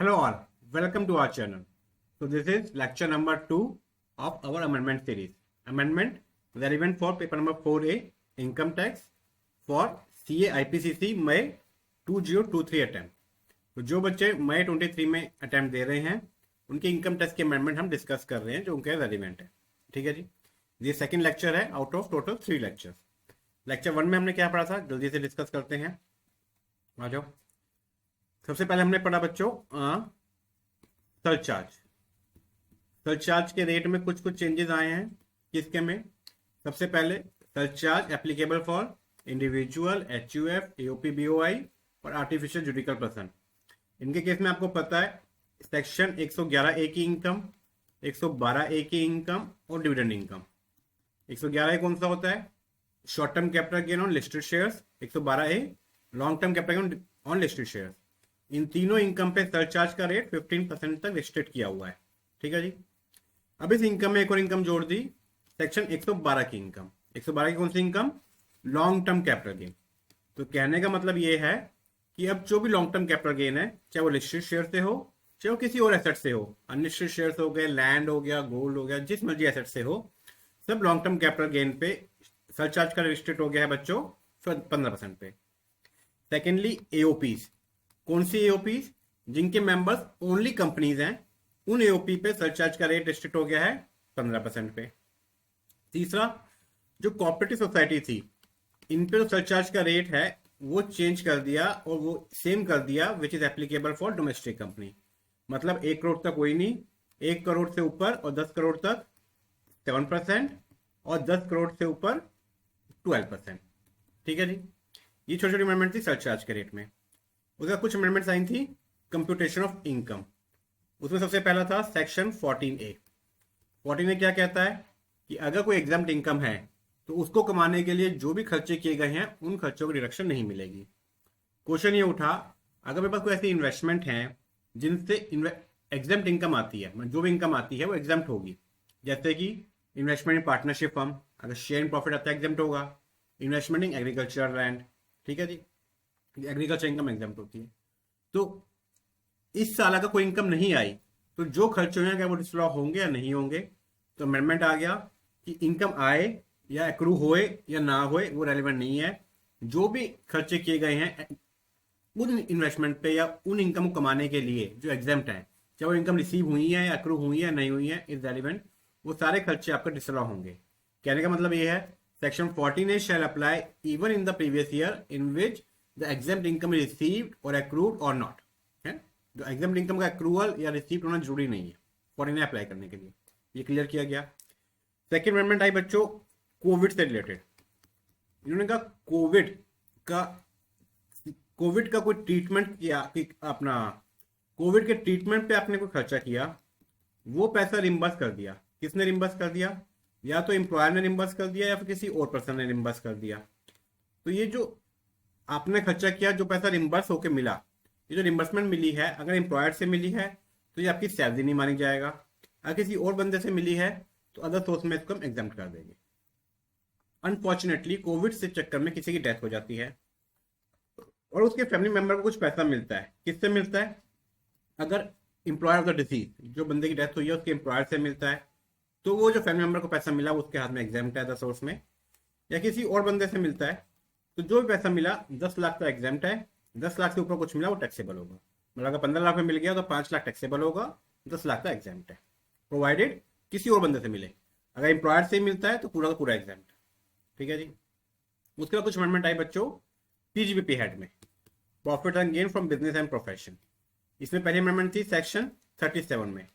Hello all, welcome to our channel. So this is lecture number 2 of our amendment series. Amendment relevant for paper number 4A income tax for CA IPCC मई 2023 attempt. तो जो बच्चे मई 23 में attempt दे रहे हैं उनके income tax के amendment हम डिस्कस कर रहे हैं जो उनके रेलिवेंट है. ठीक है जी, ये सेकंड लेक्चर है out of total 3 lectures. Lecture 1 में हमने क्या पढ़ा था, जल्दी से डिस्कस करते हैं. आ जाओ. सबसे पहले हमने पढ़ा बच्चों सरचार्ज. सरचार्ज के रेट में कुछ चेंजेस आए हैं. किसके में? सबसे पहले surcharge applicable for individual, HUF, AOP, BOI और आर्टिफिशियल जुडिकल पर्सन. इनके केस में आपको पता है सेक्शन 111A की इनकम, 112A की इनकम और डिविडेंड इनकम. 111A कौन सा होता है? Short term capital gain on listed shares. 112A long term capital gain on listed shares. इन तीनों इनकम पे सरचार्ज का रेट 15% तक रिस्ट्रिक्ट किया हुआ है. ठीक है जी. अब इस इनकम में एक और इनकम जोड़ दी, सेक्शन 112 की इनकम. 112 की कौन सी income? Long term capital gain. तो कहने का मतलब ये है कि अब जो भी लॉन्ग टर्म कैपिटल गेन है, चाहे वो लिस्टेड शेयर से हो, चाहे वो किसी और एसेट से हो, अनलिस्टेड शेयर्स हो गए, लैंड हो गया, गोल्ड हो गया, जिस मर्जी एसेट से हो, सब लॉन्ग टर्म कैपिटल गेन पे सरचार्ज का रिस्ट्रिक्ट हो गया है बच्चों 15% पे. Secondly AOPs. कौन सी AOPs? जिनके मेंबर्स ओनली कंपनीज हैं, उन AOP पे सरचार्ज का रेट रिस्ट्रिक्ट हो गया है 15% पे. तीसरा, जो कोऑपरेटिव सोसाइटी थी, इन पे जो सरचार्ज का रेट है वो चेंज कर दिया और वो सेम कर दिया which is applicable for domestic company. मतलब 1 करोड़ तक कोई नहीं, 1 करोड़ से ऊपर और 10 करोड़ तक 7% और 10 करोड़ से ऊपर 12%. ठीक है जी. ये छोटी छोटी अमेंडमेंट थी सरचार्ज के रेट में. उसका कुछ अमेंडमेंट्स आई थी कंप्यूटेशन ऑफ इनकम. उसमें सबसे पहला था सेक्शन 14A. 14A क्या कहता है कि अगर कोई एग्जाम्प्ट इनकम है तो उसको कमाने के लिए जो भी खर्चे किए गए हैं उन खर्चों की डिडक्शन नहीं मिलेगी. क्वेश्चन ये उठा, अगर मेरे पास कोई ऐसी इन्वेस्टमेंट है जिनसे एग्जाम्प्ट इनकम आती है, जो भी इनकम आती है वो एग्जाम्प्ट होगी. जैसे कि इन्वेस्टमेंट इन पार्टनरशिप फर्म, अगर शेयर इन प्रॉफिट आता है एग्जाम्प्ट होगा. इन्वेस्टमेंट इन एग्रीकल्चर लैंड, ठीक है जी, एग्रीकल्चर इनकम एग्जाम्प्ट होती है. तो इस साल अगर कोई इनकम नहीं आई तो जो खर्च हुए हैं क्या वो डिस्लॉ होंगे या नहीं होंगे. तो अमेंडमेंट आ गया कि इनकम आए या एक्रू होए या ना होए वो रेलिवेंट नहीं है. जो भी खर्चे किए गए हैं उन इन्वेस्टमेंट पे या उन इनकम को कमाने के लिए जो एग्जाम्प्ट है, चाहे वो इनकम रिसीव हुई है या एक्रू हुई है नहीं हुई है, इज रेलिवेंट. वो सारे खर्चे आपका डिस्लॉ होंगे. कहने का मतलब ये है section 14A shall apply even in the previous year in which the exempt income is received or accrued or not. है, जो exempt income का accrual या received होना जरूरी नहीं है 14A अप्लाई करने के लिए. ये क्लियर किया गया. सेकेंड अमेंडमेंट आई बच्चों कोविड से रिलेटेड. इन्होंने कहा कोविड का कोई ट्रीटमेंट किया कि अपना कोविड के ट्रीटमेंट पे आपने कोई खर्चा किया, वो पैसा रिम्बर्स कर दिया. किसने रिम्बर्स कर दिया? या तो एम्प्लॉयर ने रिम्बर्स कर दिया या फिर किसी और पर्सन ने रिम्बर्स कर दिया. तो ये जो आपने खर्चा किया, जो पैसा रिम्बर्स होके मिला, ये जो रिम्बर्समेंट मिली है अगर एम्प्लॉयर से मिली है तो ये आपकी सैलरी नहीं मानी जाएगा. अगर किसी और बंदे से मिली है तो अदर सोर्स में इसको हम एग्जाम्प्ट कर देंगे. अनफॉर्चुनेटली कोविड से चक्कर में किसी की डेथ हो जाती है और उसके फैमिली मेंबर को कुछ पैसा मिलता है. किससे मिलता है? अगर एम्प्लॉयर ऑफ द डिसीज, जो बंदे की डेथ हुई है उसके एम्प्लॉयर से मिलता है तो वो जो फैमिली मेंबर को पैसा मिला वो उसके हाथ में एग्जाम्प्ट है द सोर्स में. या किसी और बंदे से मिलता है तो जो भी पैसा मिला 10 लाख का एग्जाम्प्ट है, 10 लाख से ऊपर कुछ मिला वो टैक्सेबल होगा. मतलब अगर 15 लाख में मिल गया तो 5 लाख टैक्सेबल होगा, 10 लाख का एग्जाम्प्ट है, प्रोवाइडेड किसी और बंदे से मिले. अगर एम्प्लॉयर से मिलता है तो पूरा का पूरा एग्जाम्प्ट. ठीक है जी. उसके बाद कुछ अमेंडमेंट आई बच्चों PGBP हेड में, profit and gain from business and profession. इसमें पहली अमेंडमेंट थी सेक्शन 37 में.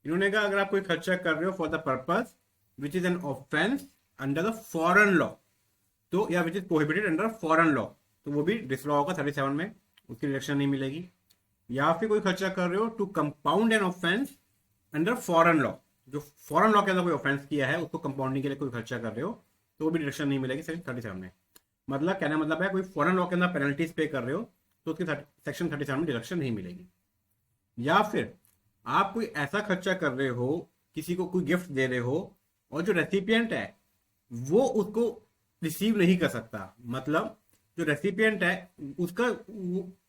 इन्होंने कहा अगर आप कोई खर्चा कर रहे हो for the purpose which is an offence under the foreign law, तो या which is prohibited under foreign law, तो वो भी डिसलॉ होगा 37 में, उसकी डिडक्शन नहीं मिलेगी. या फिर कोई खर्चा कर रहे हो to compound an offence under foreign law, जो फॉरेन लॉ के अंदर कोई ऑफेंस किया है उसको कंपाउंडिंग के लिए कोई खर्चा कर रहे हो तो वो भी डिडक्शन नहीं मिलेगी सेक्शन 37 में. मतलब कहने मतलब है कोई फॉरेन लॉ के अंदर पेनल्टीज पे कर रहे हो तो उसकी सेक्शन 37 में डिडक्शन नहीं मिलेगी. या फिर आप कोई ऐसा खर्चा कर रहे हो, किसी को कोई गिफ्ट दे रहे हो और जो रेसिपिएंट है वो उसको रिसीव नहीं कर सकता, मतलब जो रेसिपिएंट है उसका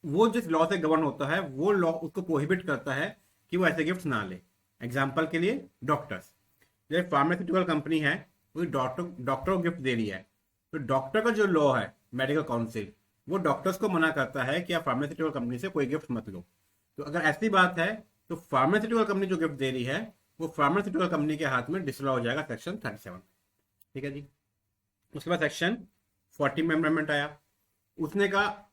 वो जिस लॉ से गवर्न होता है वो लॉ उसको प्रोहिबिट करता है कि वो ऐसे गिफ्ट ना ले। एग्जाम्पल के लिए डॉक्टर्स, जैसे फार्मास्यूटिकल कंपनी है वो डॉक्टर को गिफ्ट दे रही है, तो डॉक्टर का जो लॉ है मेडिकल काउंसिल वो डॉक्टर्स को मना करता है कि आप फार्मास्यूटिकल कंपनी से कोई गिफ्ट मत लो। तो अगर ऐसी बात है तो फार्मास्यूटिकल कंपनी जो गिफ्ट दे रही है वो फार्मास्यूटिकल कंपनी के हाथ में डिसलॉ हो जाएगा सेक्शन 37। ठीक है जी। उसके बाद सेक्शन 40 में अमेंडमेंट आया। उसने कहा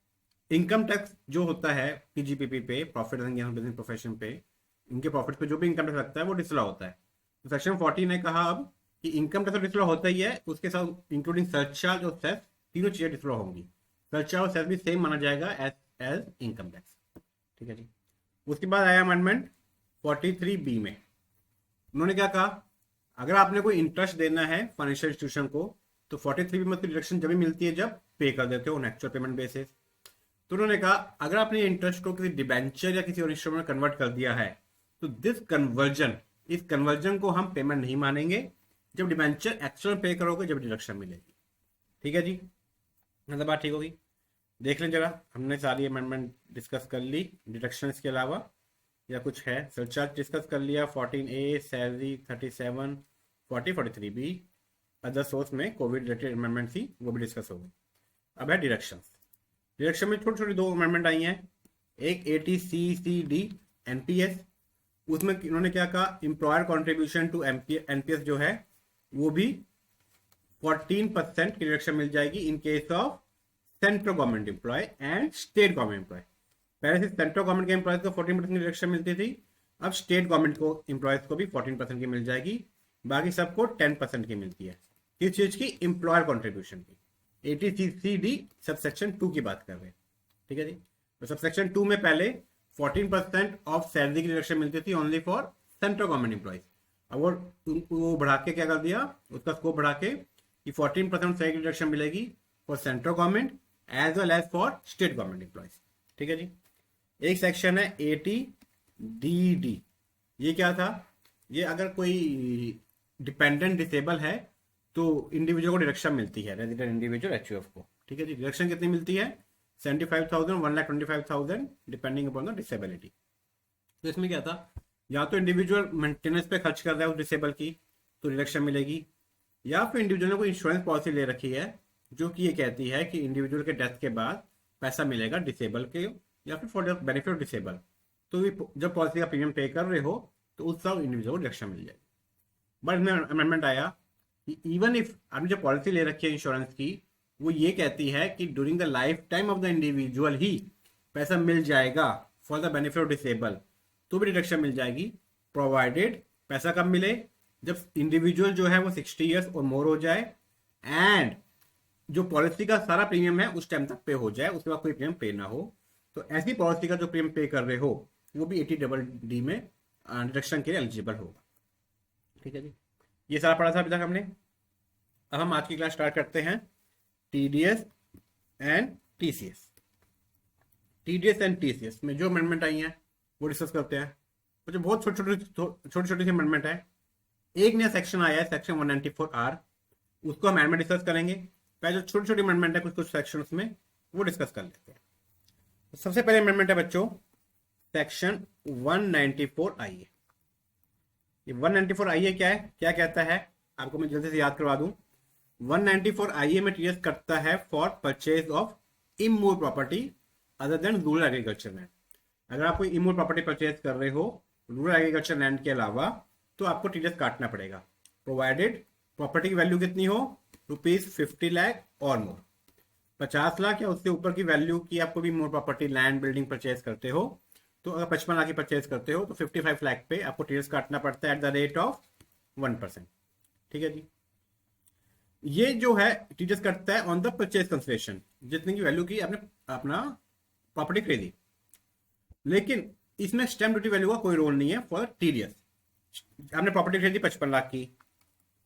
इनकम टैक्स जो होता है पीजीपीपी पे, प्रॉफिट एंड बिजनेस प्रोफेशन पे, इनके प्रॉफिट पे जो भी इनकम टैक्स लगता है वो डिसलॉ होता है। तो सेक्शन 40 ने कहा अब कि इनकम टैक्स डिसलॉ होता ही है, उसके साथ इंक्लूडिंग सरचार्ज और सेस, तीनों चीजें डिसलॉ होंगी। सरचार्ज और सेस भी सेम माना जाएगा एज इनकम टैक्स। ठीक है जी। उसके बाद आया अमेंडमेंट 43B में। उन्होंने क्या कहा, अगर आपने कोई इंटरेस्ट देना है फाइनेंशियल इंस्टीट्यूशन को तो 43B में डिडक्शन जब भी मिलती है जब पे कर देते हो एक्चुअल पेमेंट बेसिस। तो उन्होंने कहा अगर आपने इंटरेस्ट को किसी डिबेंचर या किसी और इंस्ट्रूमेंट में कन्वर्ट कर दिया है तो इस कन्वर्जन को हम पेमेंट नहीं मानेंगे। जब डिबेंचर एक्चुअल पे करोगे जब डिडक्शन मिलेगी। ठीक है जी, मतलब बात ठीक होगी। देख लें जरा, हमने सारी अमेंडमेंट डिस्कस कर ली। डिडक्शन के अलावा या कुछ है, सरचार्ज डिस्कस कर लिया, 14A, salary 37, 40, 43B, other source में कोविड रिलेटेड अमेंडमेंट थी वो भी डिस्कस हो गई। अब है डिडक्शन। डिडक्शन में छोटी छोटी 2 अमेंडमेंट आई हैं। एक 80CCD NPS, उसमें इन्होंने क्या कहा, एम्प्लॉयर कॉन्ट्रीब्यूशन टू NPS जो है वो भी 14% की डिडक्शन मिल जाएगी in case of central government employ and state government employ. पहले से सेंट्रल गवर्नमेंट के एम्प्लॉयज को 14% की डिडक्शन मिलती थी, अब स्टेट गवर्नमेंट को एम्प्लॉयज को भी 14% की मिल जाएगी, बाकी सबको 10% की मिलती है। किस चीज की? एम्प्लॉयर कॉन्ट्रीब्यूशन की। 80CCD सबसेक्शन 2 की बात कर रहे हैं। ठीक है जी। तो सबसेक्शन 2 में पहले 14% ऑफ सैलरी की डिडक्शन मिलती थी only for central government employees. अब वो बढ़ा के क्या कर दिया, उसका स्कोप बढ़ा के कि 14% सैलरी की डिडक्शन मिलेगी for central government as well as for state government employees. ठीक है जी। एक सेक्शन है 80DD। ये क्या था, ये अगर कोई डिपेंडेंट डिसेबल है तो इंडिविजुअल को डिडक्शन मिलती है, रेजिडेंट इंडिविजुअल HUF को। ठीक है जी। डिडक्शन कितनी मिलती है? 75,000, 1,25,000 डिपेंडिंग अपॉन द डिसेबिलिटी। तो इसमें क्या था, या तो इंडिविजुअल मेंटेनेंस पे खर्च कर रहा है उस डिसेबल की तो डिडक्शन मिलेगी, या फिर इंडिविजुअल ने कोई इंश्योरेंस पॉलिसी ले रखी है जो कि ये कहती है कि इंडिविजुअल के डेथ के बाद पैसा मिलेगा डिसेबल के या फिर for the benefit of disable. तो जब पॉलिसी का प्रीमियम पे कर रहे हो तो उस सब इंडिविजुअल को डिडक्शन मिल जाएगी। बट इसमें अमेंडमेंट आया कि इवन इफ आपने जो पॉलिसी ले रखी है इंश्योरेंस की वो ये कहती है कि during the lifetime of the individual ही पैसा मिल जाएगा for the benefit of disable, तो भी डिडक्शन मिल जाएगी, प्रोवाइडेड पैसा कब मिले, जब इंडिविजुअल जो है वो 60 ईयर्स और मोर हो जाए एंड जो पॉलिसी का सारा प्रीमियम है उस टाइम तक पे हो जाए, उसके बाद कोई प्रीमियम पे ना हो। तो ऐसी पॉलिसी का जो प्रीमियम पे कर रहे हो वो भी 80DD में डिडक्शन के लिए एलिजिबल होगा। ठीक है जी। ये सारा पढ़ा था अभी तक हमने। अब हम आज की क्लास स्टार्ट करते हैं TDS and TCS। TDS and TCS में जो अमेंडमेंट आई हैं वो डिस्कस करते हैं। तो जो बहुत छोटी छोटी सी अमेंडमेंट है, एक नया सेक्शन आया है सेक्शन 194R, उसको हम अमेंडमेंट डिस्कस करेंगे। पहले जो छोटी छोटी अमेंडमेंट है कुछ सेक्शन उसमें वो डिस्कस कर लेते हैं। तो सबसे पहले अमेंडमेंट है बच्चों सेक्शन 194IA। ये 194IA क्या है, क्या कहता है, आपको मैं जल्दी से याद करवा दूं। 194IA में टीएस करता है for purchase of immovable property other than rural agriculture land. अगर आप कोई इमूवेबल प्रॉपर्टी परचेज कर रहे हो रूरल एग्रीकल्चर लैंड के अलावा तो आपको टीडीएस काटना पड़ेगा, प्रोवाइडेड प्रॉपर्टी की वैल्यू कितनी हो, ₹50 लाख और मोर। 50 लाख या उससे ऊपर की वैल्यू की आपको भी मोर प्रॉपर्टी लैंड बिल्डिंग परचेज करते हो तो अगर 55 लाख की परचेज करते हो तो 55 लाख पे आपको टीडीएस काटना पड़ता है एट द रेट ऑफ 1%। ठीक है जी। ये जो है टीडीएस कटता है ऑन द परचेज कंसिडरेशन, जितने की वैल्यू की आपने अपना प्रॉपर्टी खरीदी। लेकिन इसमें स्टैम्प ड्यूटी वैल्यू का कोई रोल नहीं है फॉर TDS। आपने प्रॉपर्टी खरीदी 55 लाख की,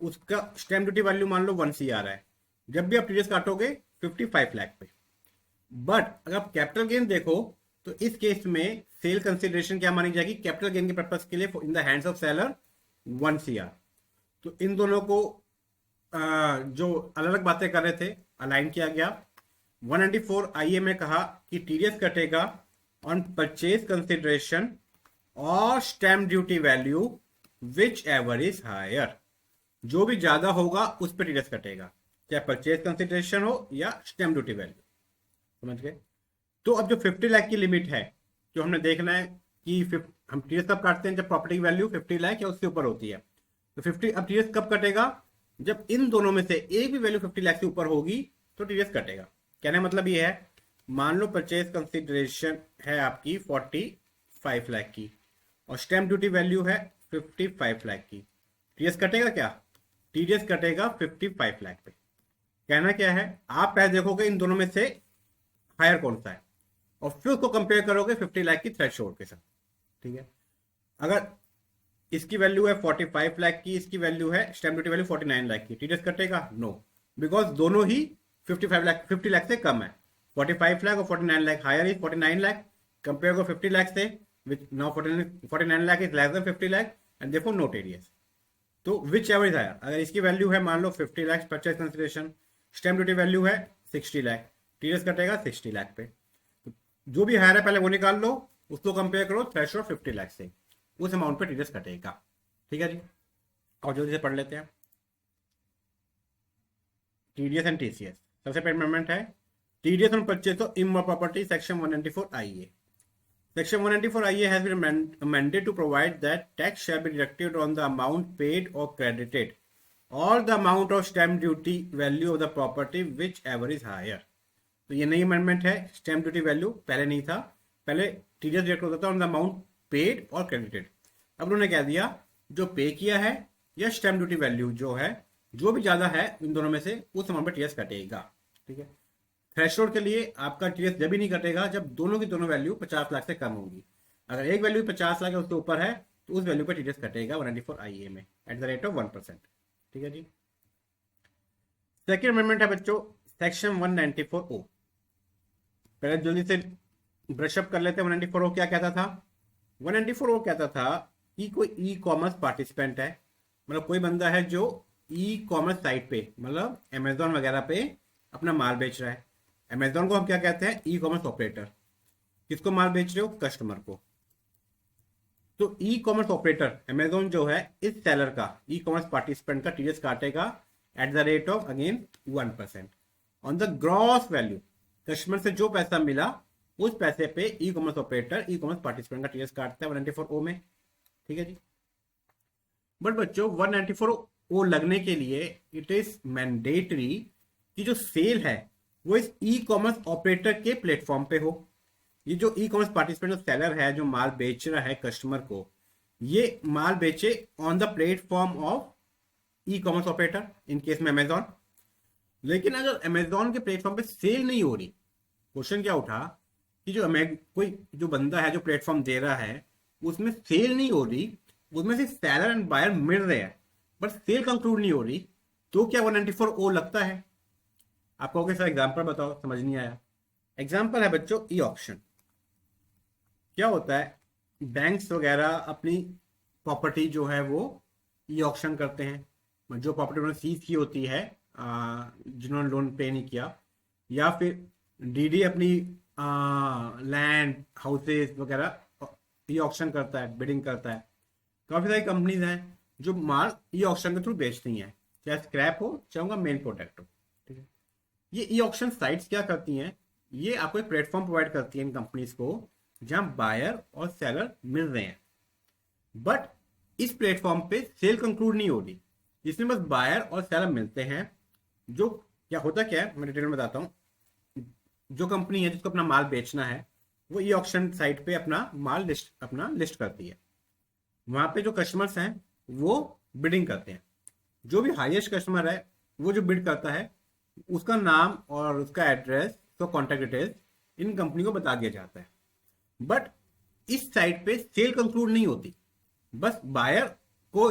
उसका स्टैम्प ड्यूटी वैल्यू मान लो 1 CR है, जब भी आप TDS काटोगे 55 लाख पे। बट अगर आप कैपिटल गेन देखो तो इस केस में सेल कंसिडरेशन क्या मानी जाएगी, कैपिटल गेन के पर्पस के लिए in the hands of seller 1 CR। तो इन दोनों को जो अलग अलग बातें कर रहे थे अलाइन किया गया। 194 आईए में कहा कि टीडीएस कटेगा ऑन परचेज कंसिडरेशन और stamp duty value whichever is higher. जो भी ज्यादा होगा उस पर टीडीएस कटेगा, चाहे परचेज कंसिडरेशन हो या स्टैम्प ड्यूटी वैल्यू। समझ गए? तो अब जो 50 लाख की लिमिट है, जो हमने देखना है कि हम टीडीएस कब काटते हैं, जब प्रॉपर्टी वैल्यू 50 लाख या उससे ऊपर होती है। तो 50 अब टीडीएस कब कटेगा, जब इन दोनों में से एक भी वैल्यू 50 लाख से ऊपर होगी तो टीडीएस कटेगा। कहने का मतलब ये है, मान लो परचेज कंसिडरेशन है आपकी 45 लाख की और स्टैम्प ड्यूटी वैल्यू है 55 लाख की, टीडीएस कटेगा क्या? टीडीएस कटेगा 55 लाख पे। कहना क्या है, आप पहले देखोगे इन दोनों में से हायर कौन सा है और फिर उसको कंपेयर करोगे 50 लाख की थ्रेशोल्ड के साथ। ठीक है? अगर इसकी वैल्यू है 45 लाख की, इसकी वैल्यू है स्टैम्प ड्यूटी वैल्यू 49 लाख की, टीडीएस कटेगा? नो, बिकॉज दोनों ही 50 लाख से कम है। 45 लाख और 49 lakh, higher is 49 lakh compare को 50 लाख से, which now 49 lakh is less than 50 lakh and therefore no TDS. तो विच एवर इज हायर, अगर इसकी वैल्यू है मान लो 50 lakh purchase consideration, stamp duty value है 60 लाख, टीडीएस कटेगा 60 लाख पे। तो जो भी हायर है पहले वो निकाल लो, उसको कंपेयर करो थ्रेशोल्ड 50 लाख से, उस अमाउंट पे टीडीएस कटेगा। ठीक है जी, और जल्दी से पढ़ लेते हैं टीडीएस एंड टीसीएस। सबसे पहले अमेंडमेंट है TDS on purchase of immovable property, section 194 आईए। Section 194 IA has been amended to provide that tax shall be deducted on the amount paid or credited or the amount of stamp duty value of the property whichever is higher। तो ये नई amendment है। Stamp duty value पहले नहीं था, पहले TDS deduct होता था ऑन द अमाउंट पेड और क्रेडिटेड। अब उन्होंने कह दिया जो पे किया है या स्टैम्प ड्यूटी वैल्यू जो है, जो भी ज्यादा है इन दोनों में से उस अमाउंट पर टीडीएस कटेगा। ठीक है? थ्रेशोल्ड के लिए आपका टीडीएस जब भी नहीं कटेगा जब दोनों की दोनों वैल्यू 50 लाख से कम होगी। अगर एक वैल्यू 50 लाख है उसके ऊपर है तो उस वैल्यू पर टीडीएस कटेगा 194 आईए में एट द रेट ऑफ 1%। ठीक है जी। सेकेंड अमेंडमेंट है बच्चों सेक्शन 194 ओ। पहले जल्दी से ब्रशअप कर लेते हैं। 194 ओ क्या कहता था? 194 ओ कहता था कि कोई ई कॉमर्स पार्टिसिपेंट है, मतलब कोई बंदा है जो ई कॉमर्स साइट पे, मतलब अमेजोन वगैरह पे अपना माल बेच रहा है। अमेजोन को हम क्या कहते हैं? E commerce operator. किसको माल बेच रहे हो? कस्टमर को। तो ई कॉमर्स ऑपरेटर अमेजोन जो है इस सेलर का, ई कॉमर्स पार्टिसिपेंट का टीडीएस काटेगा at the rate of again 1% on the gross value. Customer से जो पैसा मिला उस पैसे पे e commerce operator e commerce participant का टीडीएस काटता है 194 ओ में। ठीक है जी। बट बच्चों 194 ओ लगने के लिए इट इज मैंडेटरी कि जो सेल है वो इस ई कॉमर्स ऑपरेटर के प्लेटफॉर्म पे हो। ये जो ई कॉमर्स पार्टिसिपेंट जो सेलर है, जो माल बेच रहा है कस्टमर को, ये माल बेचे on the platform of e commerce operator, in case में अमेजॉन। लेकिन अगर अमेजॉन के प्लेटफॉर्म पे सेल नहीं हो रही, क्वेश्चन क्या उठा कि जो कोई जो बंदा है जो प्लेटफॉर्म दे रहा है उसमें सेल नहीं हो रही, उसमें से सेलर एंड बायर मिल रहे हैं बट सेल कंक्लूड नहीं हो रही, तो क्या 194 ओ लगता है? आप कहोगे सर एग्जाम्पल बताओ, समझ नहीं आया। एग्जाम्पल है बच्चों ई ऑक्शन। क्या होता है? बैंक्स वगैरह अपनी प्रॉपर्टी जो है वो ई ऑक्शन करते हैं। जो प्रॉपर्टी उन्होंने सीज की होती है, जिन्होंने लोन पे नहीं किया, या फिर डीडी अपनी लैंड हाउसेस वगैरह ई ऑक्शन करता है, बिडिंग करता है। काफ़ी सारी कंपनीज हैं जो माल ई ऑक्शन के थ्रू बेचती हैं, चाहे स्क्रैप हो चाहे उनका मेन प्रोडक्ट हो। ठीक है? ये ई ऑक्शन साइट्स क्या करती हैं? ये आपको एक प्लेटफॉर्म प्रोवाइड करती है इन कंपनीज को जहां बायर और सेलर मिल रहे हैं, बट इस प्लेटफॉर्म पे सेल कंक्लूड नहीं हो रही, इसमें बस बायर और सेलर मिलते हैं। जो क्या होता क्या है मैं डिटेल में बताता हूँ। जो कंपनी है जिसको अपना माल बेचना है वो ई ऑक्शन साइट पे अपना माल लिस्ट करती है। वहां पे जो कस्टमर्स हैं वो बिडिंग करते हैं। जो भी हाईएस्ट कस्टमर है वो जो बिड करता है उसका नाम और उसका एड्रेस, तो कॉन्टैक्ट डिटेल्स इन कंपनी को बता दिया जाता है। बट इस साइट पे सेल कंक्लूड नहीं होती, बस बायर को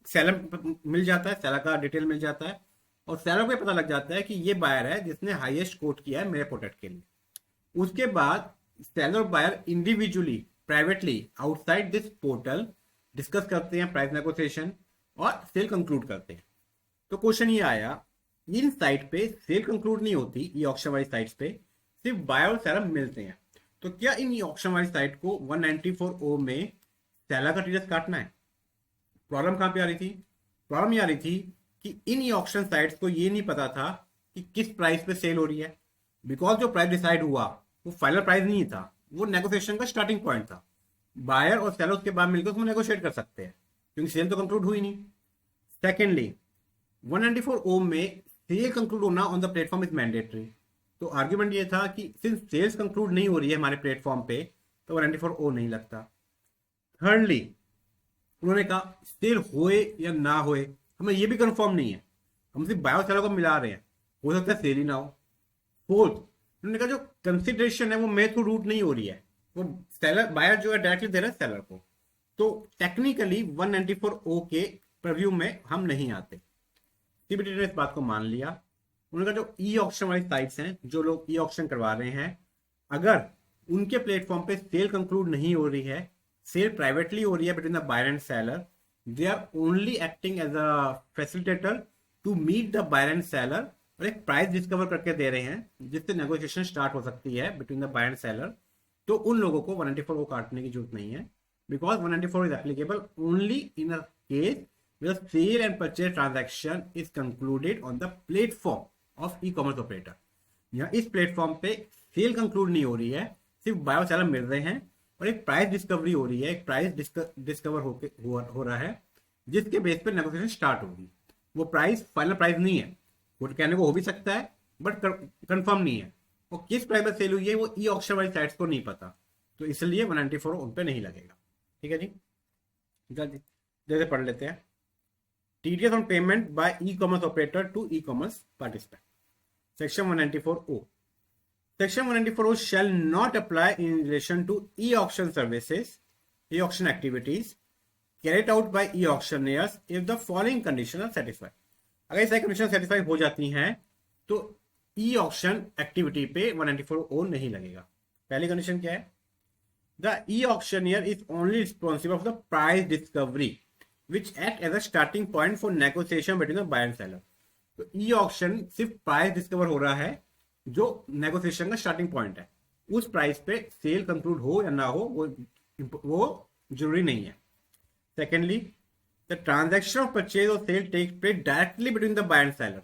सेलर मिल जाता है, सेलर का डिटेल मिल जाता है और सेलर को पता लग जाता है कि ये बायर है जिसने हाईएस्ट कोट किया है मेरे प्रोडक्ट के लिए। उसके बाद सेलर और buyer individually privately outside this portal discuss करते हैं प्राइस नेगोशिएशन और सेल कंक्लूड करते हैं। तो क्वेश्चन ये आया इन साइट पे सेल कंक्लूड नहीं होती, ई ऑक्शन वाली साइट्स पे सिर्फ बायर और सेलर मिलते हैं। तो क्या इन ई ऑक्शन वाली साइट को 194 ओ में सेलर का टीडीएस काटना है? प्रॉब्लम कहां पे आ रही थी? प्रॉब्लम ये आ रही थी कि इन ई ऑक्शन साइट्स को ये नहीं पता था कि किस प्राइस पे सेल हो रही है, बिकॉज जो प्राइस डिसाइड हुआ वो फाइनल प्राइस नहीं था, वो नेगोशिएशन का स्टार्टिंग पॉइंट था। बायर और सेलर उसके बाद मिलकर उसमें नेगोशिएट कर सकते हैं, क्योंकि सेल तो कंक्लूड हुई नहीं। सेकेंडली, 194 ओम में सेल कंक्लूड होना on the platform is mandatory. तो आर्ग्यूमेंट ये था कि सिंस सेल्स कंक्लूड नहीं हो रही है हमारे प्लेटफॉर्म पे, तो 194 ओ नहीं लगता। थर्डली, उन्होंने कहा सेल होए या ना होए हमें ये भी कंफर्म नहीं है, हम सिर्फ बायो सेलर को मिला रहे हैं, हो सकता है सेल ही ना हो। फोर्थ, उन्होंने कहा जो कंसिडरेशन है वो मे थ्रू रूट नहीं हो रही है, वो सेलर बायर जो है डायरेक्टली दे रहा है सेलर को। तो टेक्निकली 194 ओ के प्रीव्यू में हम नहीं आते। सीबीडी ने इस बात को मान लिया। उन्होंने कहा जो ई ऑक्शन वाली साइट्स हैं, जो लोग ई ऑक्शन करवा रहे हैं, अगर उनके प्लेटफॉर्म पे सेल कंक्लूड नहीं हो रही है, सेल प्राइवेटली हो रही है between the buyer and seller, they are only acting as a facilitator to meet the buyer and seller, और एक प्राइस डिस्कवर करके दे रहे हैं जिससे नेगोशिएशन स्टार्ट हो सकती है between the buyer and seller. तो उन लोगों को 194 को काटने की जरूरत नहीं है, because 194 is applicable only in a case where sale and purchase transaction is concluded on the platform of e-commerce operator। यहाँ इस प्लेटफॉर्म पे सेल कंक्लूड नहीं हो रही है, सिर्फ बायो सेलर मिल रहे हैं और एक प्राइस डिस्कवरी हो रही है, एक प्राइस डिस्कवर हो रहा है जिसके बेस पे नेगोशिएशन स्टार्ट होगी। वो प्राइस फाइनल प्राइस नहीं है, वो कहने को हो भी सकता है बट कंफर्म नहीं है। वो किस प्राइस पर सेल हुई है वो ई ऑक्शन वाली साइट्स को नहीं पता, तो इसलिए 194 उन पे नहीं लगेगा। ठीक है जी, जैसे पढ़ लेते हैं। TDS on payment by e-commerce operator to e-commerce participant. Section 194O. Section 194O shall not apply in relation to e-auction services, e-auction activities carried out by e-auctioneers if the following conditions are satisfied. अगर ये condition satisfy हो जाती हैं तो e auction activity पे 194O नहीं लगेगा। पहली कंडीशन क्या है? The E auctioneer is only responsible of the price discovery which act as a starting point for negotiation between the buyer and seller। तो ई ऑक्शन सिर्फ प्राइस डिस्कवर हो रहा है जो नेगोशिएशन का स्टार्टिंग पॉइंट है, उस प्राइस पे सेल कंक्लूड हो या ना हो वो जरूरी नहीं है। Secondly, the transaction of purchase और sale take place directly between the buyer and seller.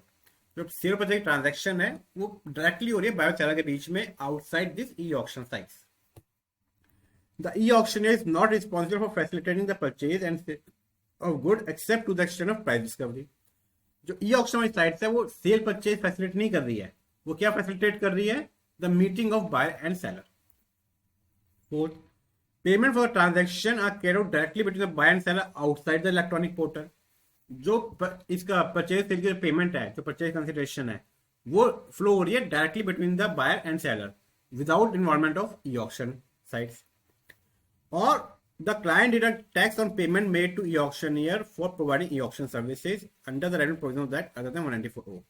जो सेल परचेज ट्रांजैक्शन है वो डायरेक्टली हो रही है बायर सेलर के बीच में outside this E auction sites. The E auctioneer is not responsible for facilitating the purchase and of good except to the extent of price discovery। जो e auction वाली sites है वो cell purchase facilitate नहीं कर रही है, वो क्या फैसिलिटेट कर रही है? The meeting of buyer and seller. Fourth, payment for transaction are carried out directly between the buyer and seller outside the electronic portal. जो इसका परचेज सेल की पेमेंट है, जो परचेज कंसिडरेशन है, वो फ्लो हो रही है directly between the buyer and seller without involvement of e auction sites. और the client deduct tax on payment made to e-auctioneer for providing e-auction services under the relevant provision of that other than 194O।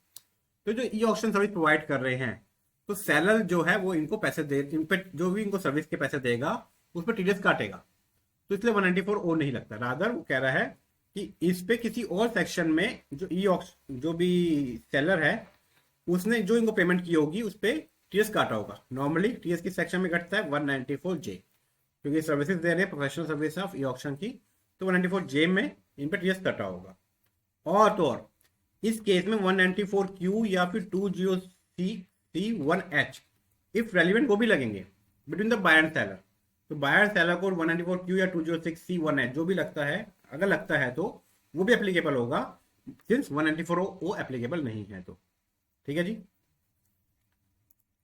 तो जो e-auction service provide कर रहे हैं तो seller जो है वो इनको पैसे दे, इन पे जो भी इनको सर्विस के पैसे देगा उस पर टीडीएस काटेगा, तो इसलिए 194O नहीं लगता। रादर वो कह रहा है कि इस पे किसी और सेक्शन में जो जो भी सेलर है उसने जो इनको पेमेंट की होगी उस पर टीडीएस काटा होगा। नॉर्मली टीडीएस की सेक्शन में घटता है 194J, क्योंकि सर्विसेज दे रहे हैं professional service of e auction की, तो 194J में इन पर टीडीएस कटा होगा। और तो और इस केस में 194Q या फिर 206C1H इफ रेलिवेंट वो भी लगेंगे between the buyer and seller. तो बायर एंड सेलर को 194Q या 206C1H जो भी लगता है, अगर लगता है तो वो भी एप्लीकेबल होगा, सिंस 194O एप्लीकेबल नहीं है तो। ठीक है जी,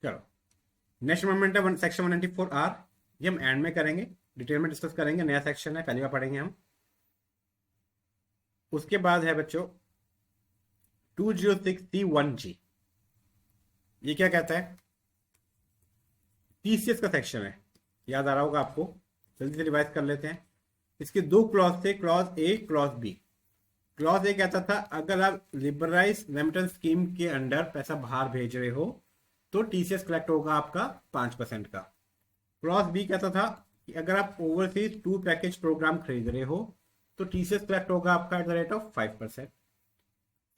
चलो नेक्स्ट अमेंडमेंट है सेक्शन 194R। ये हम एंड में करेंगे, डिटेल में डिस्कस करेंगे, नया सेक्शन है, पहली बार पढ़ेंगे हम। उसके बाद है बच्चों 206C1G। ये क्या कहता है? टीसीएस का सेक्शन है, याद आ रहा होगा आपको, जल्दी से रिवाइज कर लेते हैं। इसके दो क्लॉज थे, clause A clause B. Clause A कहता था अगर आप लिबरलाइज रेमिटेंस स्कीम के अंडर पैसा बाहर भेज रहे हो तो टीसीएस कलेक्ट होगा आपका 5% का। क्लॉज बी कहता था कि अगर आप ओवरसीज टूर पैकेज प्रोग्राम खरीद रहे हो तो टीसीएस कलेक्ट होगा आपका at the rate of 5%।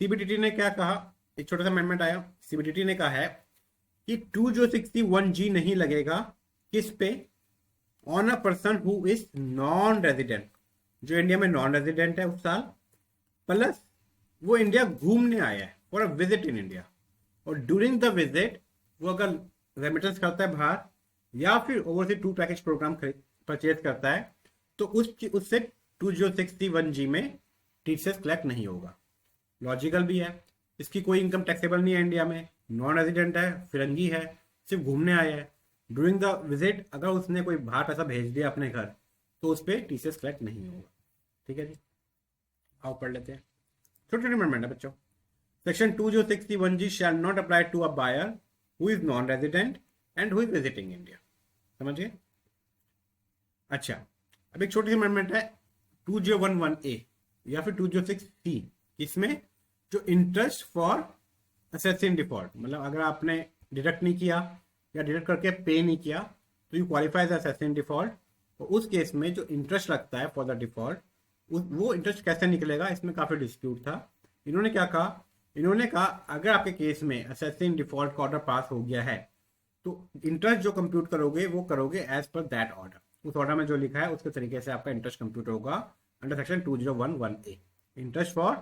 CBDT ने क्या कहा एक छोटा सा अमेंडमेंट आया, सीबीडीटी ने कहा है कि 2061G नहीं लगेगा किस पे, on a person who is non resident, जो इंडिया में नॉन रेजिडेंट है उस साल, प्लस वो इंडिया घूमने आया है for a visit in India, और ड्यूरिंग द विजिट वो अगर रेमिटेंस करता है बाहर या फिर overseas tour package programme purchase करता है तो उससे 2061G में टीसीएस कलेक्ट नहीं होगा। लॉजिकल भी है, इसकी कोई इनकम टैक्सेबल नहीं है इंडिया में, नॉन रेजिडेंट है, फिरंगी है, सिर्फ घूमने आया है, ड्यूरिंग द विजिट अगर उसने कोई बाहर पैसा भेज दिया अपने घर तो उस पर टीसीएस कलेक्ट नहीं होगा। ठीक है जी, आओ पढ़ लेते हैं। छोटे छोटे अमेंडमेंट है बच्चों। Section 2061G shall not apply to a buyer who is non resident and who is visiting India. समझिए। अच्छा, अब एक छोटी सी अमेंडमेंट है 2011A या फिर 206C, इसमें जो इंटरेस्ट फॉर असेसिंग डिफॉल्ट, मतलब अगर आपने डिडक्ट नहीं किया या डिडक्ट करके पे नहीं किया तो you qualify as assessing default, तो उस केस में जो इंटरेस्ट लगता है फॉर द डिफॉल्ट, वो इंटरेस्ट कैसे निकलेगा, इसमें काफी डिस्प्यूट था। इन्होंने क्या कहा, इन्होंने कहा अगर आपके केस में असेसिंग डिफॉल्ट का ऑर्डर पास हो गया है तो इंटरेस्ट जो कंप्यूट करोगे वो करोगे एज पर दैट ऑर्डर, उस ऑर्डर में जो लिखा है उसके तरीके से आपका इंटरेस्ट कंप्यूट होगा under section 2011A, interest for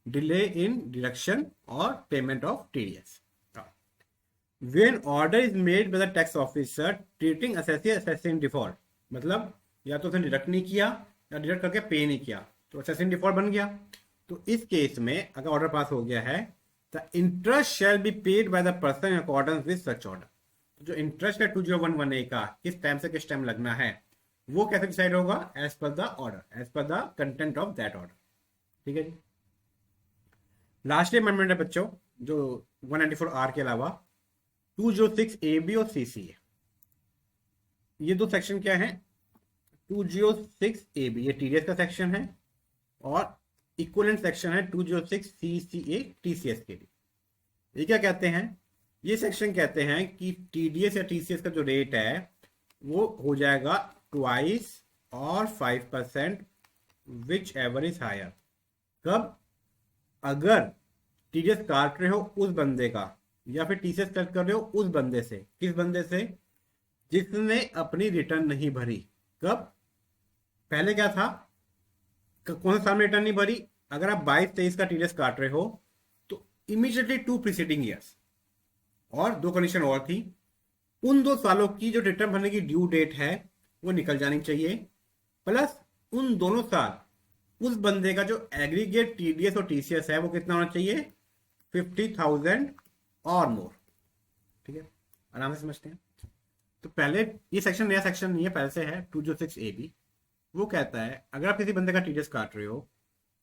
delay in deduction और payment of TDS. When order is made by the tax officer treating assessee assessing default, मतलब या तो उसने डिडक्ट नहीं किया या डिडक्ट करके पे नहीं किया तो असेसिंग डिफॉल्ट बन गया। तो इस केस में अगर ऑर्डर पास हो गया है the interest shall be paid by the person in accordance with such order. जो इंटरेस्ट है 2011A का किस टाइम से किस टाइम लगना है वो कैसे डिसाइड होगा, as per the order, as per the content of that order. ठीक है जी। लास्ट अमेंडमेंट है बच्चों जो 194R के अलावा 206AB और CCA, ये दो सेक्शन क्या है, 206AB ये टीडीएस का सेक्शन है और इक्विवेलेंट सेक्शन है 206CCA TCS के लिए। ये क्या कहते हैं, ये सेक्शन कहते हैं कि टीडीएस या टीसीएस का जो रेट है वो हो जाएगा ट्वाइस और 5% विच एवर इज हायर। कब, अगर टीडीएस काट रहे हो उस बंदे का या फिर टीसीएस कट कर रहे हो उस बंदे से, किस बंदे से, जिसने अपनी रिटर्न नहीं भरी। कब, पहले क्या था, कौन से साल में रिटर्न नहीं भरी, अगर आप 22-23 का टीडीएस काट रहे हो तो इमीडिएटली 2 प्रीसीडिंग ईयर्स, और 2 कंडीशन और थी, उन 2 सालों की जो रिटर्न भरने की ड्यू डेट है वो निकल जानी चाहिए, प्लस उन दोनों साल उस बंदे का जो एग्रीगेट टीडीएस और टीसीएस है वो कितना होना चाहिए, 50,000 और मोर। ठीक है, आराम से समझते हैं। तो पहले ये सेक्शन नया सेक्शन नहीं है, पहले से है 206AB। वो कहता है अगर आप किसी बंदे का टीडीएस काट रहे हो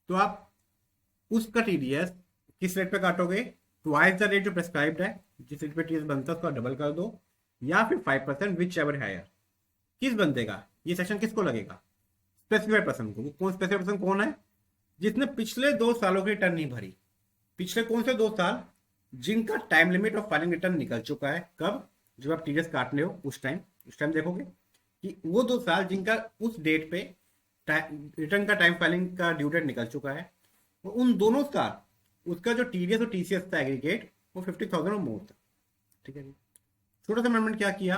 तो आप उसका टीडीएस किस रेट पे काटोगे, ट्वाइस द रेट जो प्रेस्क्राइब्ड है, जिस रेट पे टीडीएस बनता है उसका डबल कर दो, या फिर 5% विच एवर हायर। किस बंदे का, ये सेक्शन किसको लगेगा, स्पेसिफाइड पर्सन को। कौन स्पेसिफाइड पर्सन कौन है, जिसने पिछले 2 सालों की रिटर्न नहीं भरी। पिछले कौन से 2 साल, जिनका time limit of filing return निकल चुका है। कब, जब आप टीडीएस काटने हो उस टाइम देखोगे कि वो 2 साल जिनका उस डेट पे रिटर्न का टाइम फाइलिंग का ड्यू डेट निकल चुका है, और उन दोनों साल उसका जो टीडीएस और टीसीएस था एग्रीगेट वो 50,000 और मोर था। ठीक है जी। छोटा सा अमेंडमेंट क्या किया,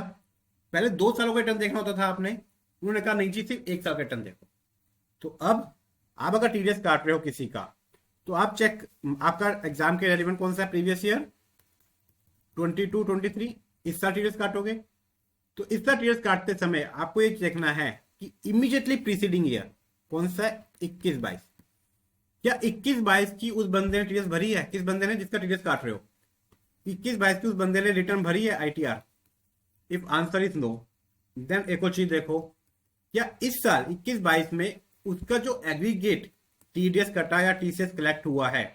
पहले 2 सालों का रिटर्न देखना होता था आपने, उन्होंने कहा नहीं जी सिर्फ 1 साल का रिटर्न देखो। तो अब आप अगर टीडीएस काट रहे हो किसी का तो आप चेक, आपका एग्जाम के रेलिवेंट कौन सा है, प्रीवियस ईयर 22-23, इस साल टीडीएस काटोगे तो इस साल टीडीएस काटते समय आपको ये देखना है कि इमीडिएटली प्रीसीडिंग ईयर कौन सा है, 21-22। क्या 21-22 की उस बंदे ने टीडीएस भरी है, किस बंदे ने जिसका टीडीएस काट रहे हो, 21-22 की उस बंदे ने रिटर्न भरी है ITR. If answer is no then एक और चीज देखो, क्या इस साल 21-22 में उसका जो एग्रीगेट टीडीएस कटा या टीसीएस कलेक्ट हुआ है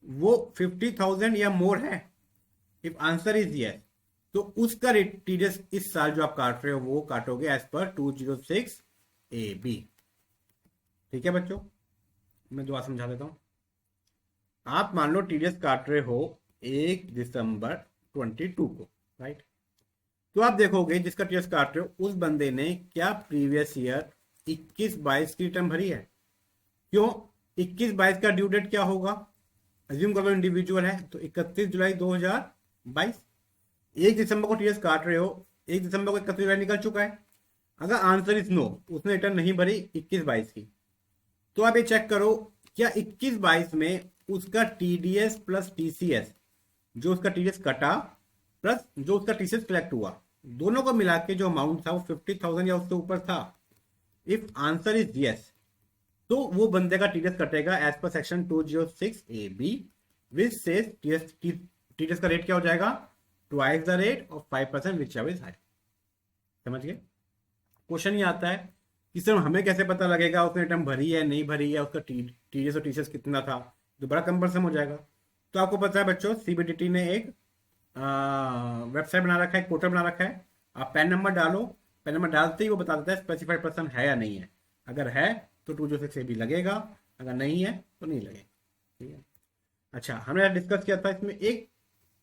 वो 50,000 या मोर है। इफ आंसर इज यस तो उसका टीडीएस इस साल जो आप काट रहे हो वो काटोगे एज पर 206AB। ठीक है बच्चों, मैं दोबारा समझा देता हूं। आप मान लो टीडीएस काट रहे हो 1 दिसंबर 22 को, राइट, तो आप देखोगे जिसका टीडीएस काट रहे हो उस बंदे ने क्या प्रीवियस ईयर 21-22 की रिटर्न भरी है। क्यों, 21-22 का ड्यू डेट क्या होगा, अज्यूम करो इंडिविजुअल है तो 31 जुलाई 2022। 1 दिसंबर को टीडीएस काट रहे हो, 1 दिसंबर को 31 जुलाई निकल चुका है। अगर आंसर इज नो, उसने रिटर्न नहीं भरी 21-22 की, तो आप ये चेक करो क्या 21-22 में उसका टीडीएस प्लस टीसीएस, जो उसका टीडीएस कटा प्लस जो उसका टीसीएस कलेक्ट हुआ, दोनों को मिला के जो अमाउंट था वो 50,000 या उससे ऊपर था। इफ आंसर इज यस, तो वो बंदे का टीडीएस कटेगा as per section 206AB, which says TDS का रेट क्या हो जाएगा, twice the rate of 5% which is high. समझ गए? क्वेश्चन ये आता है कि सर हमें कैसे पता लगेगा उसने रिटर्न भरी है नहीं भरी है, उसका टीडीएस और टीसीएस कितना था, तो बड़ा कंपल्सम हो जाएगा। तो आपको पता है बच्चों, सीबीडीटी ने एक वेबसाइट बना रखा है, एक पोर्टल बना रखा है। आप पैन नंबर डालो, पैन नंबर डालते ही वो बता देता है स्पेसिफाइड पर्सन है या नहीं है। अगर है तो 206AB लगेगा, अगर नहीं है तो नहीं लगेगा। ठीक है। अच्छा, हमने डिस्कस किया था, इसमें एक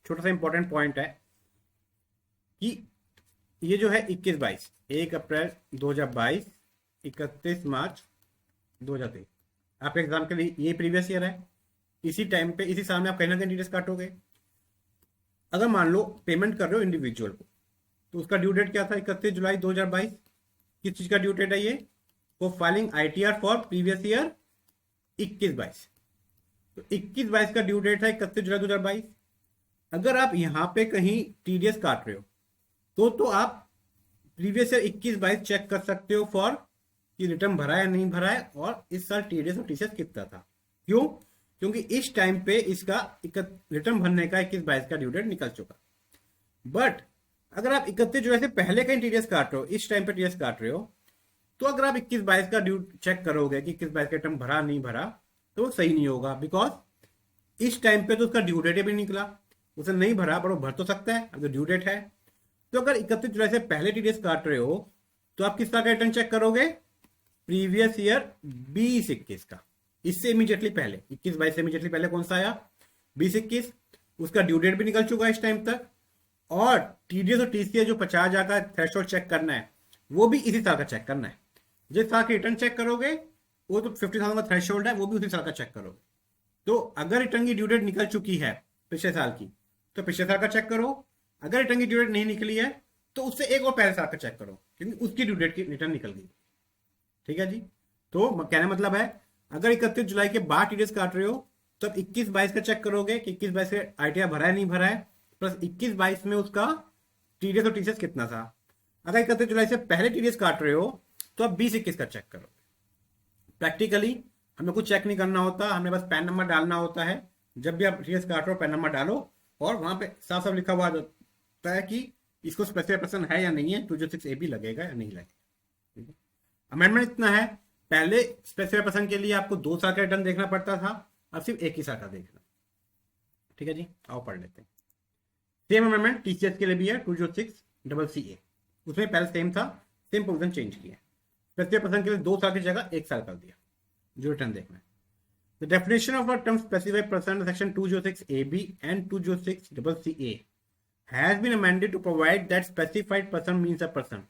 छोटा सा इंपॉर्टेंट पॉइंट है कि ये जो है 21-22, 1 अप्रैल 2022, 31 मार्च 2023, आपके एग्जाम के लिए ये प्रीवियस ईयर है। इसी टाइम पे इसी साल में आप कहीं ना कहीं डिटेल्स काटोगे। अगर मान लो पेमेंट कर रहे हो इंडिविजुअल को, तो उसका ड्यू डेट क्या था, 31 जुलाई 2022। किस चीज का ड्यू डेट है ये, for filing ITR for previous year 21-22। तो 21-22 का ड्यू डेट है 31 जुलाई 2022। अगर आप यहां पे कहीं टीडीएस काट रहे हो तो आप प्रीवियस ईयर 21-22 चेक कर सकते हो फॉर कि रिटर्न भरा है नहीं भरा है, और इस साल टीडीएस और टीसीएस कितना था। क्यों? क्योंकि इस टाइम पे इसका रिटर्न भरने का 21-22 का ड्यू डेट निकल चुका। बट अगर आप 31 जुलाई से पहले कहीं टीडीएस काट रहे हो, इस टाइम पे टीडीएस काट रहे हो, तो अगर आप 21-22 का ड्यू चेक करोगे कि 21-22 का रिटर्न भरा नहीं भरा, तो वो सही नहीं होगा। बिकॉज इस टाइम पे तो उसका ड्यू डेट भी निकला, उसे नहीं भरा पर वो भर तो सकता है अगर ड्यू डेट है। तो अगर 31 जुलाई से पहले टीडीएस काट रहे हो तो आप किस तरह का रिटर्न चेक करोगे, प्रीवियस ईयर 20-21 का। इससे इमीडिएटली पहले 21-22 से इमीडिएटली पहले कौन सा आया, 20-21, उसका ड्यू डेट भी निकल चुका है इस टाइम तक, और टीडीएस और टीसीएस जो 50,000 का थ्रेशोल्ड चेक करना है वो भी इसी साल का चेक करना है। जिस साल के रिटर्न चेक करोगे वो तो 50,000 का थ्रेशोल्ड है, वो भी उसी साल का चेक करोगे। तो अगर रिटर्न की ड्यू डेट निकल चुकी है पिछले साल की, तो पिछले साल का चेक करो। अगर रिटर्न की ड्यू डेट नहीं निकली है तो उससे एक और पहले साल का चेक करो, क्योंकि उसकी ड्यू डेट की रिटर्न निकल गई। ठीक है जी। तो कहने मतलब है, अगर 31 जुलाई के बाद टीडीएस काट रहे हो तो अब 21-22 का चेक करोगे कि 21-22 से आईटीआर भरा है नहीं भरा है, प्लस 21-22 में उसका टीडीएस और टीसीएस कितना था। अगर 31 जुलाई से पहले टीडीएस काट रहे हो तो अब 20-21 का चेक करोगे। प्रैक्टिकली हमें कुछ चेक नहीं करना होता, हमें बस पैन नंबर डालना होता है। जब भी आप टीडीएस काट रहे हो पैन नंबर डालो, और वहां पे साफ साफ लिखा हुआ होता है कि इसको स्पेसिफाइड पर्सन है या नहीं है, 206AB लगेगा या नहीं लगेगा। अमेंडमेंट इतना है, पहले स्पेसिफाइड पर्सन के लिए आपको 2 साल का रिटर्न देखना पड़ता था, अब सिर्फ 1 ही साल का देखना। ठीक है जी, आओ पढ़ लेते हैं। सेम अमेंडमेंट टीसीएस के लिए भी है, 206CA। उसमें पहले सेम था, सेम प्रोविजन चेंज किया। स्पेसिफाइड पर्सन के लिए 2 साल की जगह 1 साल कर दिया जो रिटर्न देखना है। The definition of a term specified person under section 206AB and 206CA has been amended to provide that specified person means a person.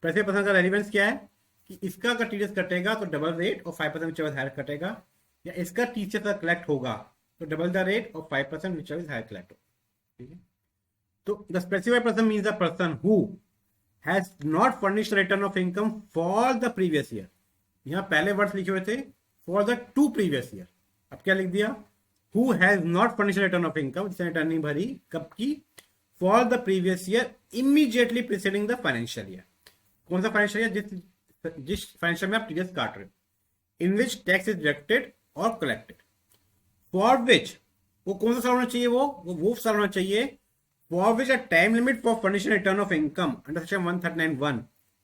Specified person का रेलिवेंस क्या है कि इसका अगर टीडीएस कटेगा तो डबल रेट और 5% विच हायर कटेगा, या इसका टीसीएस का कलेक्ट होगा तो डबल द रेट और 5% विच हायर कलेक्ट होगा। ठीक है। तो the specified person means a person who has not furnished return of income for the previous year. यहाँ पहले वर्ड्स लिखे हुए थे फॉर द 2 प्रीवियस ईयर, अब क्या लिख दिया, who has not furnished return of income, जिसने रिटर्न नहीं भरी कब की, for the previous year immediately preceding the financial year. कौन सा फाइनेंशियल ईयर, जिस फाइनेंशियल में आप टीडीएस काट रहे हो, इन विच टैक्स इज डिडक्टेड और कलेक्टेड, फॉर विच, वो कौन सा साल होना चाहिए, वो साल होना चाहिए for which a time limit for furnishing return of income under section 139(1)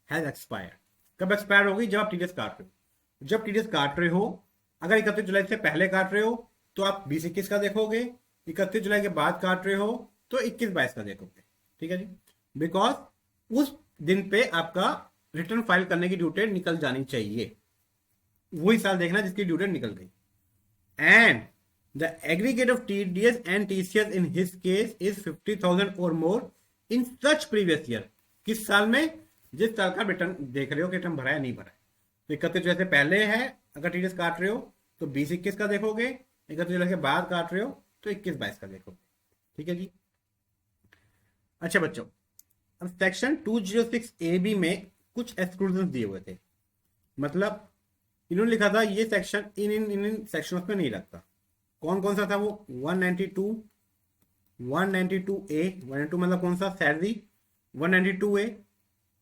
has expired. कब एक्सपायर होगी, जब आप टीडीएस काट रहे हो। जब टीडीएस काट रहे हो, अगर 31 जुलाई से पहले काट रहे हो तो आप 20-21 का देखोगे, 31 जुलाई के बाद काट रहे हो तो 21-22 का देखोगे। ठीक है जी, बिकॉज उस दिन पे आपका रिटर्न फाइल करने की ड्यू डेट निकल जानी चाहिए, वही साल देखना जिसकी ड्यू डेट निकल गई। And the aggregate of TDS and TCS in his case is 50,000 और मोर इन सच प्रीवियस ईयर। किस साल में, जिस साल का रिटर्न देख रहे हो कि रिटर्न भरा है नहीं भरा है। तो 31 जुलाई से पहले है, अगर टीडीएस काट रहे हो तो 20-21 का देखोगे, 31 जुलाई के बाद काट रहे हो तो 21-22 का देखो। ठीक है जी। अच्छा बच्चों, अब सेक्शन 206 ए बी में कुछ एक्सक्लूजन दिए हुए थे। मतलब इन्होंने लिखा था ये सेक्शन इन सेक्शंस में नहीं लगता। कौन कौन सा था वो? 192 192A 192 मतलब कौन सा? सैलरी। 192A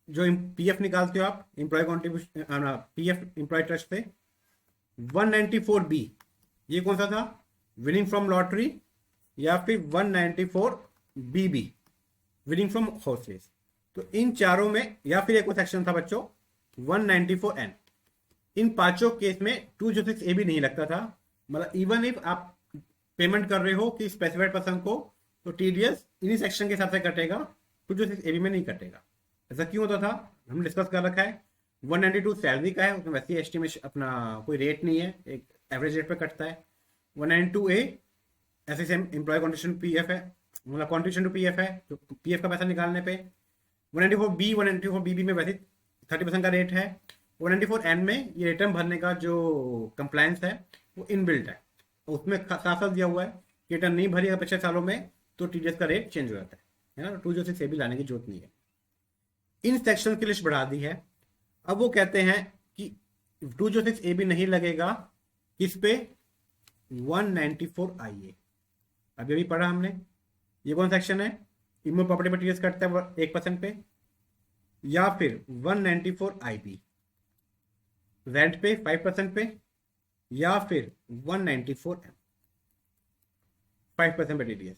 जो पीएफ निकालते हो आप, employ contribution, PF employ trust से। 194B ये कौन सा था? Winning from lottery. या फिर 194BB विनिंग फ्रॉम हॉर्सेस। तो इन चारों में, या फिर एक और सेक्शन था बच्चों 194N। इन पांचों केस में 206A भी नहीं लगता था। मतलब इवन इफ आप पेमेंट कर रहे हो कि स्पेसिफाइड पर्सन को, तो टीडीएस इन्हीं सेक्शन के हिसाब से कटेगा, 206A में नहीं कटेगा। ऐसा क्यों होता था? हम डिस्कस कर रखा है। 192 सैलरी का है, उसमें वैसे ही एस्टिमेशन अपना कोई रेट नहीं है, एक एवरेज रेट पे कटता है। 192A ऐसे सेम एम्प्लॉय कॉन्ट्रीब्यूशन पीएफ है, मतलब कॉन्ट्रीब्यूशन टू पीएफ है, तो पीएफ का पैसा निकालने पे। 194B 194BB में वैसे 30% का रेट है। 194N में ये रिटर्न भरने का जो कंप्लायंस है वो इनबिल्ट है, उसमें साफ साफ दिया हुआ है कि रिटर्न नहीं भरी अगर पिछले सालों में तो टीडीएस का रेट चेंज हो जाता है ना। 206A भी लाने की जरूरत नहीं है। इन सेक्शन की लिस्ट बढ़ा दी है। अब वो कहते हैं कि 206A भी नहीं लगेगा किस पे? 194IA। अभी अभी पढ़ा हमने, ये कौन सेक्शन है? इमो प्रॉपर्टी पर टीडीएस कटता है 1% पे। या फिर 194IB रेंट पे 5% पे। या फिर 194M 5% पे टीडीएस।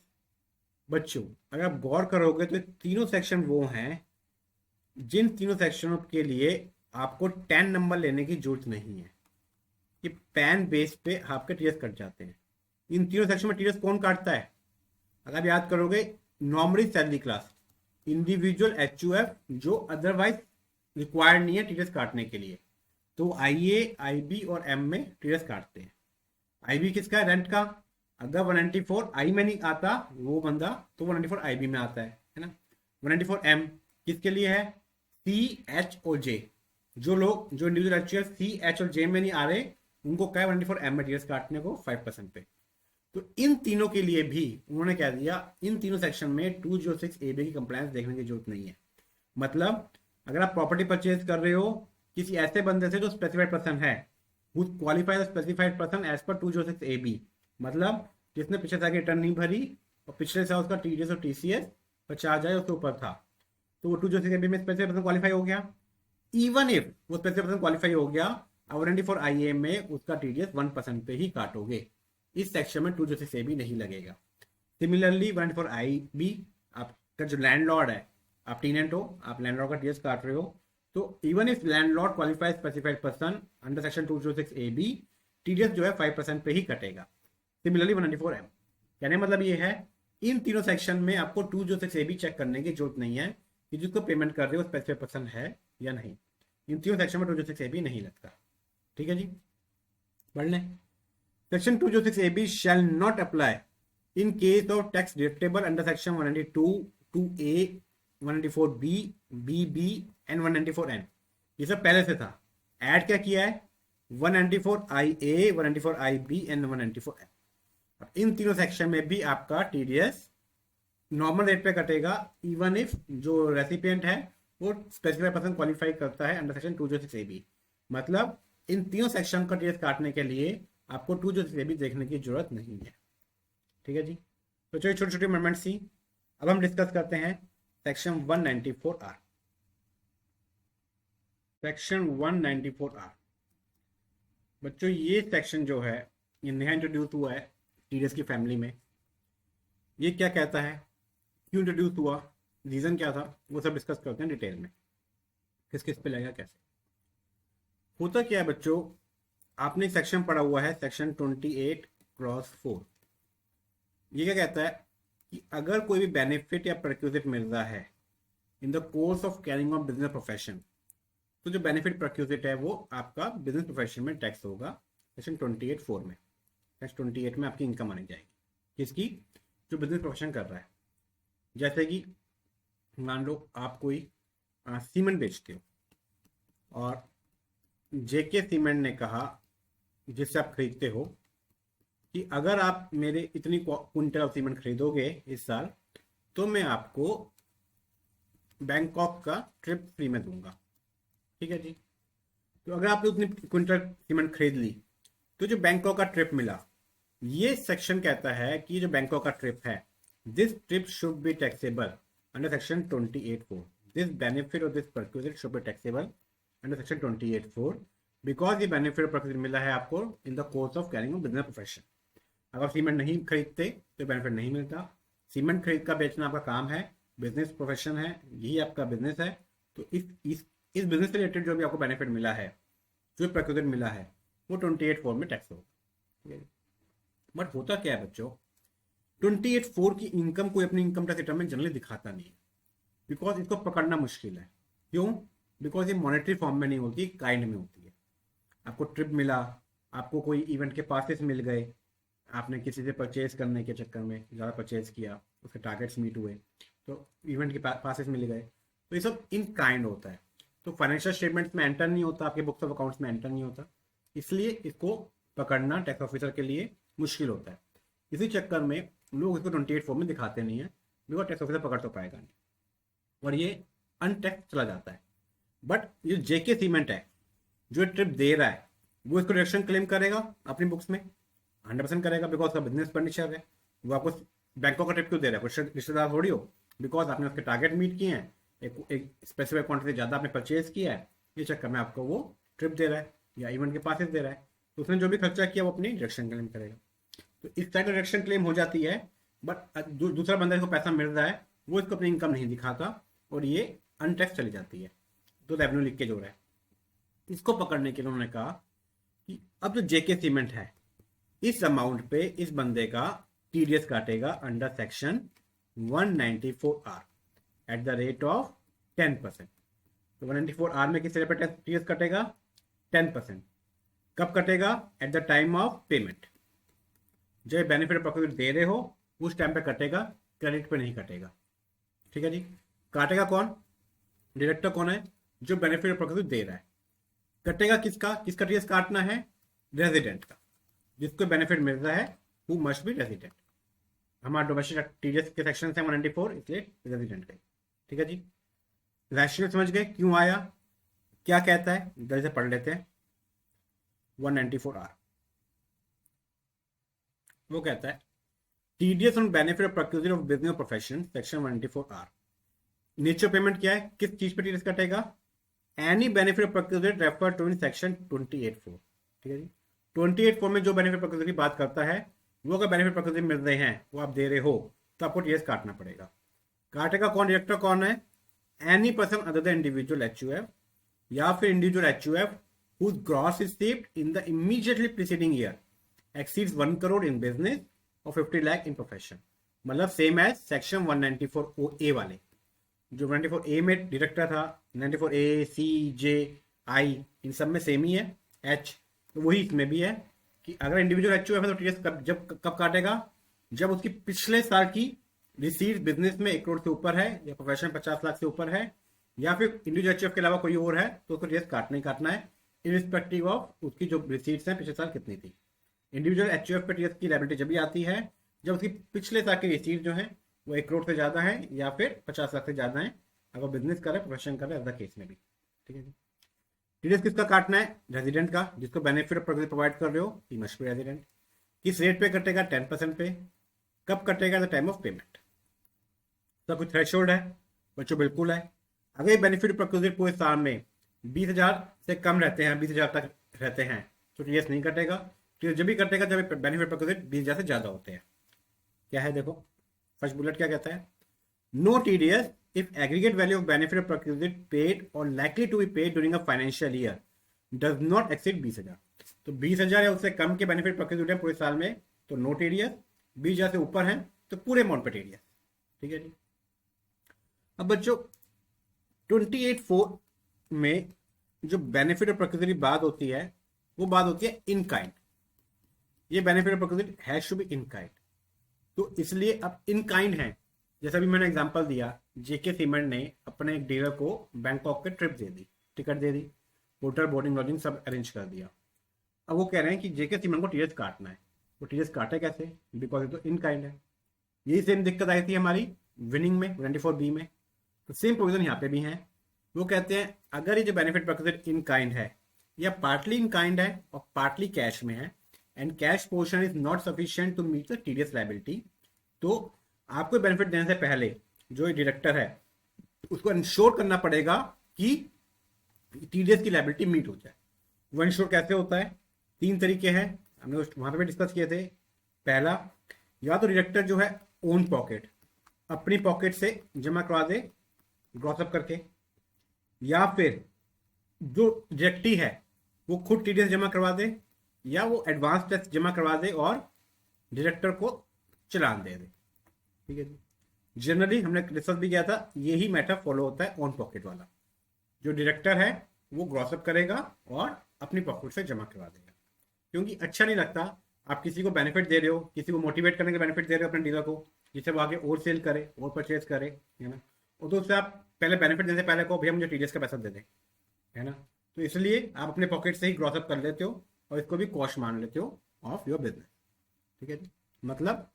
बच्चों अगर आप गौर करोगे तो तीनों सेक्शन वो हैं जिन तीनों सेक्शनों के लिए आपको 10 नंबर लेने की जरूरत नहीं है। ये पैन बेस पे आपके टीडीएस कट जाते हैं। इन तीनों सेक्शन में टीडीएस कौन काटता है? अगर आप याद करोगे, normally salary class, individual HUF जो अदरवाइज रिक्वायर्ड नहीं है टीडीएस काटने के लिए, तो आईए, आईबी और एम में टीडीएस काटते हैं। आईबी किसका है? रेंट का। अगर 194 में नहीं आता वो बंदा, तो 194 आईबी में आता है ना। 194M किसके लिए है? सी, एच और जे। जो लोग, जो इंडिविजुअल एचयूएफ सी, एच और जे में नहीं आ रहे, उनको क्या है 194M में टीडीएस काटने को 5% पे। तो इन तीनों के लिए भी उन्होंने कह दिया, इन तीनों सेक्शन में 206AB की कंप्लायंस देखने की जरूरत नहीं है। मतलब अगर आप प्रॉपर्टी परचेज कर रहे हो किसी ऐसे बंदे से जो स्पेसिफाइड पर्सन है, who qualifies specified person as per 206AB, मतलब जिसने पिछले साल की रिटर्न नहीं भरी और पिछले साल उसका टीडीएस और टीसीएस 50,000 उसके ऊपर था, तो वो 206AB में स्पेसिफाइड पर्सन क्वालिफाई हो गया। इवन इफ वो स्पेसिफाइड पर्सन क्वालिफाई हो गया, 194IA में उसका टीडीएस 1% पे ही काटोगे। इस सेक्शन में 206AB नहीं लगेगा। सिमिलरली 194IB, आपका जो लैंडलॉर्ड है, आप टेनेंट हो, आप लैंडलॉर्ड का टीडीएस काट रहे हो, तो even if landlord qualifies specified person under section 206AB, TDS जो है 5% पे ही कटेगा। Similarly 194M। कहने मतलब ये है, इन तीनों सेक्शन में आपको 206AB चेक करने की जरूरत नहीं है कि जिसको पेमेंट कर रहे हो स्पेसिफाइड पर्सन है या नहीं। इन तीनों सेक्शन में 206AB नहीं लगता। ठीक है जी, पढ़ लें। Section 206AB shall not apply in case of tax deductible under section 192, 2A, 194B, BB and 194N। ये सब पहले से था। ऐड क्या किया है? 194IA, 194IB and 194N। इन तीनों सेक्शन में भी आपका टीडीएस नॉर्मल रेट पे कटेगा, इवन इफ जो रेसिपिएंट है वो स्पेसिफाइड पर्सन क्वालिफाई करता है अंडर सेक्शन 206AB। मतलब इन तीनों सेक्शन का टीडीएस काटने के लिए आपको 206AB देखने की जरूरत नहीं है। ठीक है जी। तो चलिए छोटी छोटी अमेंडमेंट्स थी। अब हम डिस्कस करते हैं सेक्शन 194R। सेक्शन 194R बच्चों, ये सेक्शन जो है ये नया इंट्रोड्यूस हुआ है टीडीएस की फैमिली में। ये क्या कहता है, क्यों इंट्रोड्यूस हुआ, रीजन क्या था, वो सब डिस्कस करते हैं डिटेल में, किस किस पे लगेगा, कैसे होता क्या है। बच्चों आपने एक सेक्शन पढ़ा हुआ है, सेक्शन 28(4). ये क्या कहता है कि अगर कोई भी बेनिफिट या परक्यूजिट मिल रहा है इन the course of carrying of business profession, तो जो बेनिफिट परक्यूजिट है वो आपका बिजनेस प्रोफेशन में टैक्स होगा सेक्शन 28(4) में। सेक्शन 28 में आपकी इनकम आनी जाएगी, किसकी? जो बिजनेस प्रोफेशन कर रहा है। जैसे कि मान लो आप कोई सीमेंट बेचते हो और जेके सीमेंट ने कहा, जिससे आप खरीदते हो, कि अगर आप मेरे इतनी क्विंटल ऑफ सीमेंट खरीदोगे इस साल, तो मैं आपको बैंकॉक का ट्रिप फ्री में दूंगा। ठीक है जी। तो अगर आपने उतनी क्विंटल सीमेंट खरीद ली, तो जो बैंकॉक का ट्रिप मिला, ये सेक्शन कहता है कि ये जो बैंकॉक का ट्रिप है, this trip should be taxable under section 28(4). This benefit और this perquisite should be taxable under section 28(4) because ये बेनिफिट और परक्विजिट मिला है आपको in the course of carrying business profession. अगर सीमेंट नहीं खरीदते तो बेनिफिट नहीं मिलता। सीमेंट खरीद का बेचना आपका काम है, बिजनेस प्रोफेशन है, यही आपका बिजनेस है। तो इस बिजनेस से रिलेटेड जो भी आपको बेनिफिट मिला है, जो प्रक्रिया मिला है, वो 28(4) में टैक्स होगा। बट होता क्या है बच्चों, 28(4) की इनकम कोई अपनी इनकम टैक्स रिटर्न में जनरली दिखाता नहीं है, बिकॉज इसको पकड़ना मुश्किल है। क्यों? बिकॉज ये मॉनेटरी फॉर्म में नहीं होती, काइंड में होती है। आपको ट्रिप मिला, आपको कोई इवेंट के पासेस मिल गए, आपने किसी से परचेज करने के चक्कर में ज़्यादा परचेज किया, उसके टारगेट्स मीट हुए, तो इवेंट के पासेस मिल गए, तो ये सब इन काइंड होता है। तो फाइनेंशियल स्टेटमेंट्स में एंटर नहीं होता, आपके बुक्स ऑफ अकाउंट्स में एंटर नहीं होता, इसलिए इसको पकड़ना टैक्स ऑफिसर के लिए मुश्किल होता है। इसी चक्कर में लोग इसको 28(4) में दिखाते नहीं है, बिकॉज टैक्स ऑफिसर पकड़ तो पाएगा नहीं, और ये अनटैक्स चला जाता है। बट ये जेके सीमेंट है जो ट्रिप दे रहा है, वो इसको डिडक्शन क्लेम करेगा अपनी बुक्स में, 100% करेगा, बिकॉज उसका बिजनेस एक्सपेंडिचर है। वो आपको बैंकों का ट्रिप क्यों दे रहा है? कुछ रिश्तेदार थोड़ी हो, बिकॉज आपने उसके टारगेट मीट किए हैं, एक स्पेसिफिक क्वांटिटी ज़्यादा आपने परचेज किया है, ये चक्कर में आपको वो ट्रिप दे रहा है या इवेंट के पासेस दे रहा है, तो उसने जो भी खर्चा किया वो अपनी डिडक्शन क्लेम करेगा। तो इस टाइप डिडक्शन क्लेम हो जाती है। बट दूसरा बंदा को पैसा मिल रहा है, वो इसको अपनी इनकम नहीं दिखाता, और ये अनटैक्स चली जाती है, तो रेवेन्यू लीकेज हो रहा है। इसको पकड़ने के लिए उन्होंने कहा कि अब जो जेके सीमेंट है, इस अमाउंट पे इस बंदे का टीडीएस काटेगा under section 194(r) at the rate of 10%। तो 194(r) में किस रेट पे टीडीएस कटेगा? 10%। कब कटेगा? At the time of payment. जब बेनिफिट प्रॉफिट दे रहे हो उस टाइम पे कटेगा, क्रेडिट पे नहीं कटेगा। ठीक है जी। काटेगा कौन? डायरेक्टर कौन है? जो बेनिफिट प्रॉफिट दे रहा है। कटेगा किसका? किसका टीडीएस काटना है? रेजिडेंट का। जिसको बेनिफिट मिल रहा है हु मस्ट बी रेजिडेंट। हमारा डोमेस्टिक टीडीएस के सेक्शन है 194, इसलिए रेजिडेंट का। ठीक है जी। रैशनल समझ गए क्यों आया, क्या कहता है? इधर से पढ़ लेते हैं। 194(r) वो कहता है TDS on benefit of perquisite of business profession section 194(r). Nature payment क्या है? किस चीज पे टीडीएस कटेगा? Any benefit of perquisite refer to in section 28(4). ठीक है जी। 28(4) में जो बेनिफिट प्रक्यूजर की बात करता है, वो अगर बेनिफिट प्रक्यूजर मिल रहे हैं, वो आप दे रहे हो, तो आपको टीडीएस काटना पड़ेगा। काटेगा कौन? डायरेक्टर कौन है? Any person other than individual HUF या फिर individual HUF whose gross received in the immediately preceding year exceeds 1 crore in business or 50 lakh in profession। मतलब सेम एज सेक्शन 194(a) वाले। जो 194(a) में डायरेक्टर था, 94(a), C, J, I इन सब में same ही है, H, तो वही इसमें भी है कि अगर इंडिविजुअल एचयूएफ है तो टीडीएस कब काटेगा? जब उसकी पिछले साल की रिसीव बिजनेस में 1 करोड़ से ऊपर है, या प्रोफेशन 50 लाख से ऊपर है, या फिर इंडिविजुअल एचयूएफ के अलावा कोई और है, तो उसको टीडीएस काटना ही काटना है, इरिस्पेक्टिव ऑफ उसकी जो रिसीट्स हैं पिछले साल कितनी थी। इंडिविजुअल एचयूएफ पे टीडीएस की लायबिलिटी जब भी आती है जब उसकी पिछले साल की रिसीट जो है वो 1 करोड़ से ज्यादा है या फिर 50 लाख से ज्यादा है, अगर बिजनेस कर रहे, प्रोफेशन कर रहे, केस में भी। ठीक है जी। टीडीएस किसका काटना है? रेजिडेंट का। जिसको बेनिफिट प्रोवाइड कर रहे हो, ही मस्ट बी रेजिडेंट। किस रेट पे कटेगा? 10% पे। कब कटेगा? The time of payment. सब कुछ थ्रेशोल्ड है बच्चों, बिल्कुल है। अगर बेनिफिट प्रोक्यूजर पूरे साल में 20,000 से कम रहते हैं, 20,000 तक रहते हैं, तो टीडीएस नहीं कटेगा। टीडीएस जब भी कटेगा जब बेनिफिट प्रोक्यूजर 20,000 से ज्यादा होते हैं। क्या है देखो, फर्स्ट बुलेट क्या कहता है? No TDS if aggregate value of benefit perquisite paid और likely to be paid during a financial year does not exceed 20,000। तो 20,000 या उससे कम के बेनिफिट प्रोक्यूजर पूरे साल में, तो नो टीडीएस। 20,000 से ऊपर है तो पूरे अमाउंट पे टीडीएस। ठीक है जी। अब बच्चों 28(4) में जो बेनिफिट ऑफ प्रक्यूजर की बात होती है, वो बात होती है इन काइंड। ये benefit of perquisite has to be in kind, तो इसलिए अब इन काइंड है। जैसा भी मैंने एग्जांपल दिया, जेके सीमेंट ने अपने एक डीलर को बैंकॉक के ट्रिप दे दी, टिकट दे दी, होटल, बोर्डिंग, लॉजिंग सब अरेंज कर दिया। अब वो कह रहे हैं कि जेके सीमेंट को टीडीएस काटना है। वो टीडीएस काटे कैसे, बिकॉज ये तो इन काइंड है। यही सेम दिक्कत आई थी हमारी विनिंग में 94B में, तो सेम प्रोविजन यहाँ पे भी है। वो कहते हैं अगर ये जो बेनिफिट प्रक्रिया इन काइंड है या पार्टली इन काइंड है और पार्टली कैश में है and cash portion is not sufficient to meet the TDS liability, तो आपको बेनिफिट देने से पहले जो डायरेक्टर है उसको इंश्योर करना पड़ेगा कि टीडीएस की लायबिलिटी मीट हो जाए। वो इंश्योर कैसे होता है, 3 तरीके हैं, हमने वहां पे भी डिस्कस किए थे। पहला, या तो डायरेक्टर जो है ओन पॉकेट, अपनी पॉकेट से जमा करवा दे ग्रॉसअप करके, या फिर जो डायरेक्टी है वो खुद टीडीएस जमा करवा दे, या वो एडवांस टैक्स जमा करवा दे और डायरेक्टर को चलान दे दे। ठीक है जी, जनरली हमने डिस्कस भी किया था, यही मेथड फॉलो होता है ऑन पॉकेट वाला। जो डायरेक्टर है वो ग्रॉसअप करेगा और अपनी पॉकेट से जमा करवा देगा, क्योंकि अच्छा नहीं लगता आप किसी को बेनिफिट दे रहे हो, किसी को मोटिवेट करने के बेनिफिट दे रहे हो अपने डीलर को, जिससे वो आगे और सेल करे और परचेज करे, है ना। और तो उससे आप पहले बेनिफिट देने से पहले को भैया मुझे टीडीएस का पैसा दे दे, है ना। तो इसलिए आप अपने पॉकेट से ही ग्रॉसअप कर लेते हो और इसको भी कॉस्ट मान लेते हो ऑफ योर बिजनेस। ठीक है जी, मतलब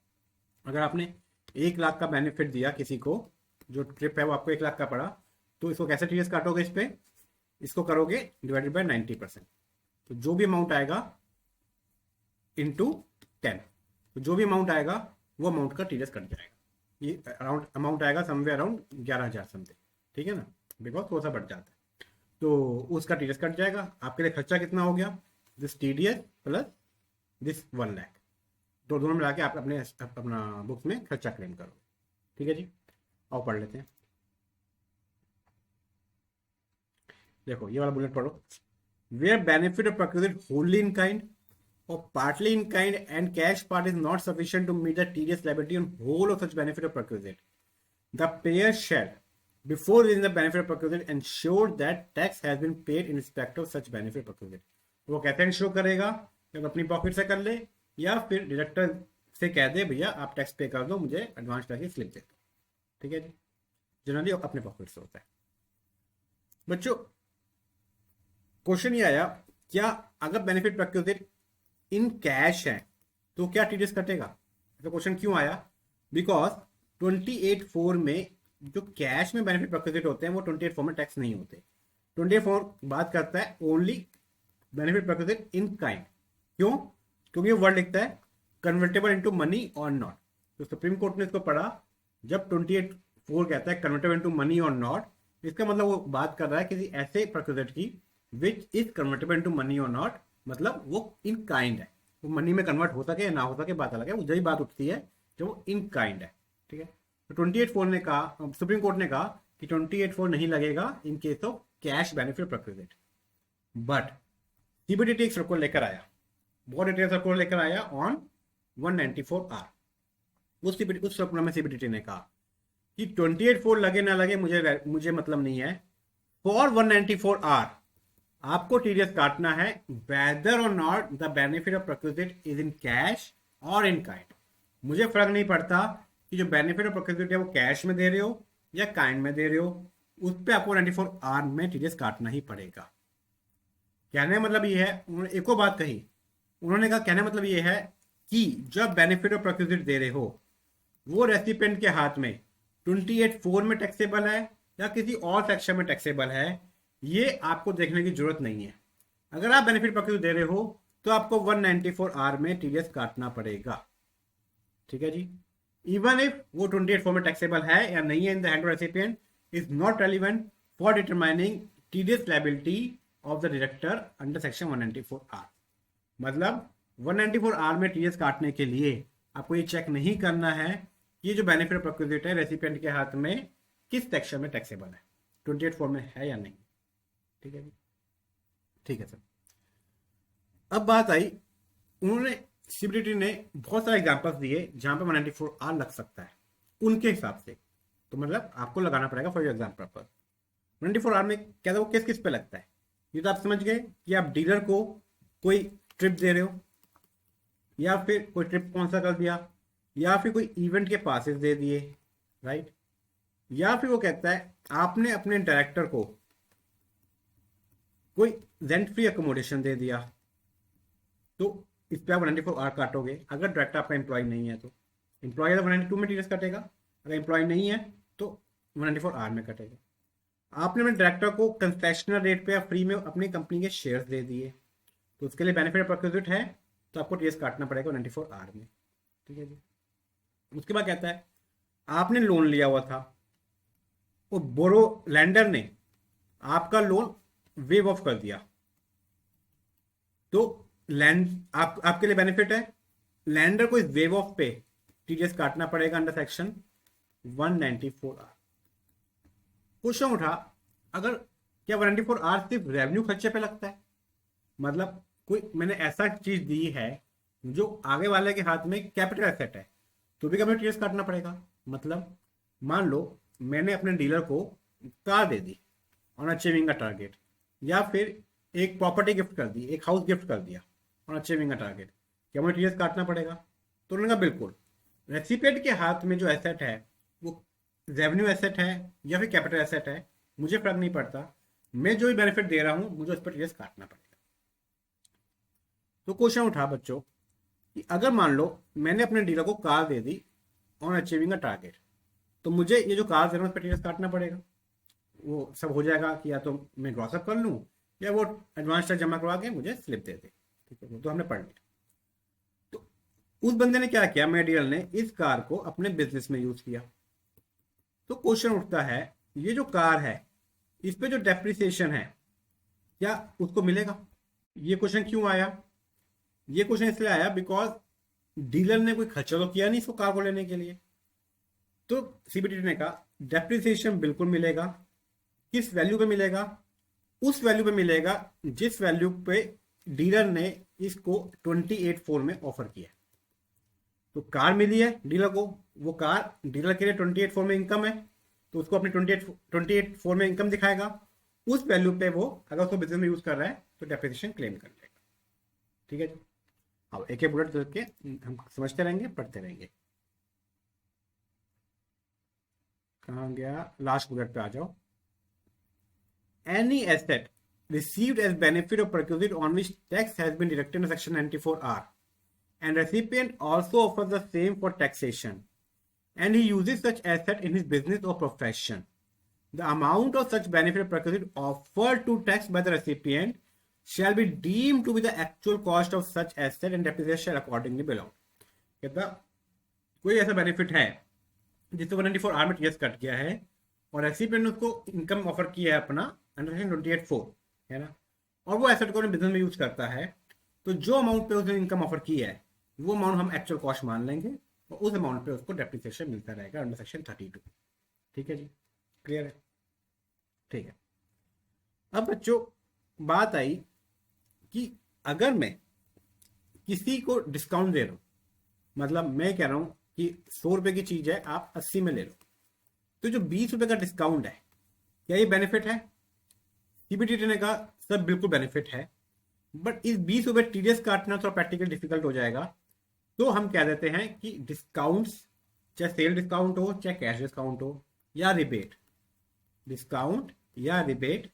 अगर आपने 1 लाख का बेनिफिट दिया किसी को, जो ट्रिप है वो आपको 1 लाख का पड़ा, तो इसको कैसे टीडीएस काटोगे, इस पे इसको करोगे डिवाइडेड बाय 90%, तो जो भी अमाउंट आएगा इंटू 10, तो जो भी अमाउंट आएगा वो अमाउंट का टीडीएस कट जाएगा। ये अराउंड अमाउंट आएगा समवेयर अराउंड 11,000 समथिंग, ठीक है ना, बिकॉज थोड़ा सा बढ़ जाता है, तो उसका टीडीएस कट जाएगा। आपके लिए खर्चा कितना हो गया, this TDS plus this 1 lakh, तो दोनों मिला के आप अपना बुक्स में खर्चा क्लेम करोगे। ठीक है जी, और पढ़ लेते हैं। देखो ये वाला बुलेट पढ़ो, where benefit of procured wholly in kind or partly in kind and cash part is not sufficient to meet the TDS liability on whole of such benefit of perquisite, the payer shall, before releasing the benefit of perquisite, ensure that tax has been paid in respect of such benefit perquisite। वो कैसे ensure करेगा, जब अपनी pocket से कर ले या फिर डायरेक्टर से कह दे भैया आप टैक्स पे कर दो, मुझे एडवांस टैक्स की स्लिप दे दो। ठीक है जी, जनरली अपने पॉकेट से होता है। बच्चों क्वेश्चन ये आया, क्या अगर बेनिफिट प्रक्यूरेट इन कैश है तो क्या टीडीएस कटेगा, तो क्वेश्चन क्यों आया, बिकॉज 28(4) में जो कैश में बेनिफिट प्रक्यूरेट होते हैं वो 28(4) में टैक्स नहीं होते। 28(4) बात करता है ओनली बेनिफिट प्रक्यूरेट इन काइंड। क्यों, क्योंकि वो वर्ड लिखता है कन्वर्टेबल इनटू मनी और नॉट, तो सुप्रीम कोर्ट ने इसको पढ़ा, जब 28(4) कहता है कन्वर्टेबल इनटू मनी और नॉट, इसका मतलब वो बात कर रहा है किसी ऐसे प्रक्यूरेट की which is convertible into money और नॉट, मतलब वो इन काइंड है, वो मनी में कन्वर्ट हो सके या ना हो सके बात अलग है, वो जही बात उठती है जो वो इन काइंड है। ठीक है, तो 28(4) ने कहा, सुप्रीम कोर्ट ने कहा कि 28(4) नहीं लगेगा in case of cash benefit perquisite. But CBDT एक सर्कुलर लेकर आया, बहुत डिटेल सर्कुलर लेकर आया ऑन 194R। उस सर्कुलर में सीबीडीटी ने कहा कि 28(4) लगे ना लगे मुझे मतलब नहीं है, फॉर 194R आपको टीडीएस काटना है वेदर और not the benefit of perquisite is in cash और इन काइंड। मुझे फर्क नहीं पड़ता कि जो बेनिफिट ऑफ प्रक्यूरेट है वो कैश में दे रहे हो या काइंड में दे रहे हो, उस पर आपको 94R में टीडीएस काटना ही पड़ेगा। कहने मतलब ये है, उन्होंने एक और बात कही, उन्होंने कहा कहने मतलब ये है कि जब बेनिफिट ऑफ प्रक्यूरेट दे रहे हो वो रेसिपिएंट के हाथ में 28(4) में टैक्सेबल है या किसी और सेक्शन में टैक्सेबल है, ये आपको देखने की जरूरत नहीं है। अगर आप बेनिफिट प्रक्यूरेट दे रहे हो तो आपको 194R में टीडीएस काटना पड़ेगा। ठीक है जी, इवन इफ वो 28(4) में टैक्सेबल है या नहीं है in the hand of recipient is not relevant for determining TDS liability of the director under section 194R। मतलब 194R में टीडीएस काटने के लिए आपको ये चेक नहीं करना है कि ये जो बेनिफिट प्रक्यूरेट है रेसिपिएंट के हाथ में किस सेक्शन में टैक्सेबल है, 28(4) में है या नहीं। ठीक है जी, ठीक है सर। अब बात आई, उन्होंने सीबीडीटी ने बहुत सारे एग्जांपल्स दिए जहां पे 194R लग सकता है उनके हिसाब से, तो मतलब आपको लगाना पड़ेगा for your exam purpose. 194R में क्या था, वो किस किस पे लगता है, ये तो आप समझ गए कि आप डीलर को कोई ट्रिप दे रहे हो या फिर कोई ट्रिप स्पॉन्सर कर दिया या फिर कोई इवेंट के पासेस दे दिए, राइट, या फिर वो कहता है आपने अपने डायरेक्टर को कोई रेंट फ्री अकोमोडेशन दे दिया, तो इस पर आप 194 आर काटोगे अगर डायरेक्टर आपका एम्प्लॉय नहीं है तो। एम्प्लॉय है तो 192 में टीडीएस कटेगा, अगर एम्प्लॉय नहीं है तो 194 आर में कटेगा। आपने अपने डायरेक्टर को कंसेशनल रेट पे या फ्री में अपनी कंपनी के शेयर्स दे दिए तो उसके लिए बेनिफिट प्रोक्यूट है, तो आपको टीडीएस काटना पड़ेगा 194 आर में। ठीक है जी। उसके बाद कहता है आपने लोन लिया हुआ था और बोरो लैंडर ने आपका लोन वेव ऑफ कर दिया, तो लैंड आपके लिए बेनिफिट है, लैंडर को इस वेव ऑफ पे टीडीएस काटना पड़ेगा अंडर सेक्शन 194 आर। क्वेश्चन उठा अगर क्या 194 आर सिर्फ रेवेन्यू खर्चे पे लगता है, मतलब कोई मैंने ऐसा चीज दी है जो आगे वाले के हाथ में कैपिटल एसेट है तो भी हमें टीडीएस काटना पड़ेगा। मतलब मान लो मैंने अपने डीलर को car they the on achieving a target, या फिर एक प्रॉपर्टी गिफ्ट कर दी, एक हाउस गिफ्ट कर दिया ऑन अचीविंग अ टारगेट, क्या मुझे टीडीएस काटना पड़ेगा? तो उन्होंने कहा बिल्कुल। रेसिपिएंट के हाथ में जो एसेट है वो रेवेन्यू एसेट है या फिर कैपिटल एसेट है, मुझे फर्क नहीं पड़ता, मैं जो भी बेनिफिट दे रहा हूं मुझे उस पर टीडीएस काटना पड़ेगा। तो क्वेश्चन उठा बच्चों कि अगर मान लो मैंने अपने डीलर को car they the on achieving a target, तो मुझे ये जो कार दे रहा हूँ उस पर टीडीएस काटना पड़ेगा। वो सब हो जाएगा कि या तो मैं ग्रॉसअप कर लूँ या वो एडवांस टैक्स जमा करवा के मुझे स्लिप दे दे। ठीक है, वो तो हमने पढ़ लिया। तो उस बंदे ने क्या किया, मेरे डीलर ने इस कार को अपने बिजनेस में यूज किया। तो क्वेश्चन उठता है ये जो कार है इस पे जो डेप्रिसिएशन है क्या उसको मिलेगा? ये क्वेश्चन क्यों आया? ये क्वेश्चन इसलिए आया बिकॉज डीलर ने कोई खर्चा तो किया नहीं इसको कार को लेने के लिए। तो सीबीडीटी ने कहा डेप्रिसिएशन बिल्कुल मिलेगा। किस वैल्यू पे मिलेगा? उस वैल्यू पे मिलेगा जिस वैल्यू पे डीलर ने इसको 28.4 में ऑफर किया। तो कार मिली है डीलर को, वो कार डीलर के लिए 28.4 में इनकम है तो उसको अपनी 28.4 में इनकम दिखाएगा। उस वैल्यू पे वो अगर उसको बिजनेस में यूज कर रहा है तो डेप्रिसिएशन क्लेम कर लेगा। ठीक है जी। अब एक एक बुलेट करके हम समझते रहेंगे, पढ़ते रहेंगे। कहाँ गया? लास्ट बुलेट पे आ जाओ। Any asset received as benefit or perquisite on which tax has been deducted in section 94R and recipient also offers the same for taxation and he uses such asset in his business or profession, the amount of such benefit or perquisite offered to tax by the recipient shall be deemed to be the actual cost of such asset and depreciation shall accordingly be allowed। कहता कोई ऐसा benefit है जिसको 194R में TS cut गया है और recipient ने उसको इनकम ऑफर किया है अपना अंडर सेक्शन 28.4 है ना, और वो एसेट को बिजनेस में यूज करता है, तो जो अमाउंट पे उसने इनकम ऑफर किया है वो अमाउंट हम एक्चुअल कॉस्ट मान लेंगे और उस अमाउंट पे उसको डेप्रिसिएशन मिलता रहेगा अंडर सेक्शन 32। ठीक है जी, क्लियर है? ठीक है। अब बच्चों बात आई कि अगर मैं किसी को डिस्काउंट दे रहा हूं, मतलब मैं कह रहा हूं कि 100 रुपए की चीज है आप 80 में ले लो, तो जो 20 रुपए का डिस्काउंट है क्या ये बेनिफिट है? सीबीडीटी ने कहा सर बिल्कुल बेनिफिट है, बट इस 20 रुपए टीडीएस काटना थोड़ा प्रैक्टिकल डिफिकल्ट हो जाएगा। तो हम कह देते हैं कि डिस्काउंट्स, चाहे सेल डिस्काउंट हो चाहे कैश डिस्काउंट हो या रिबेट, डिस्काउंट या रिबेट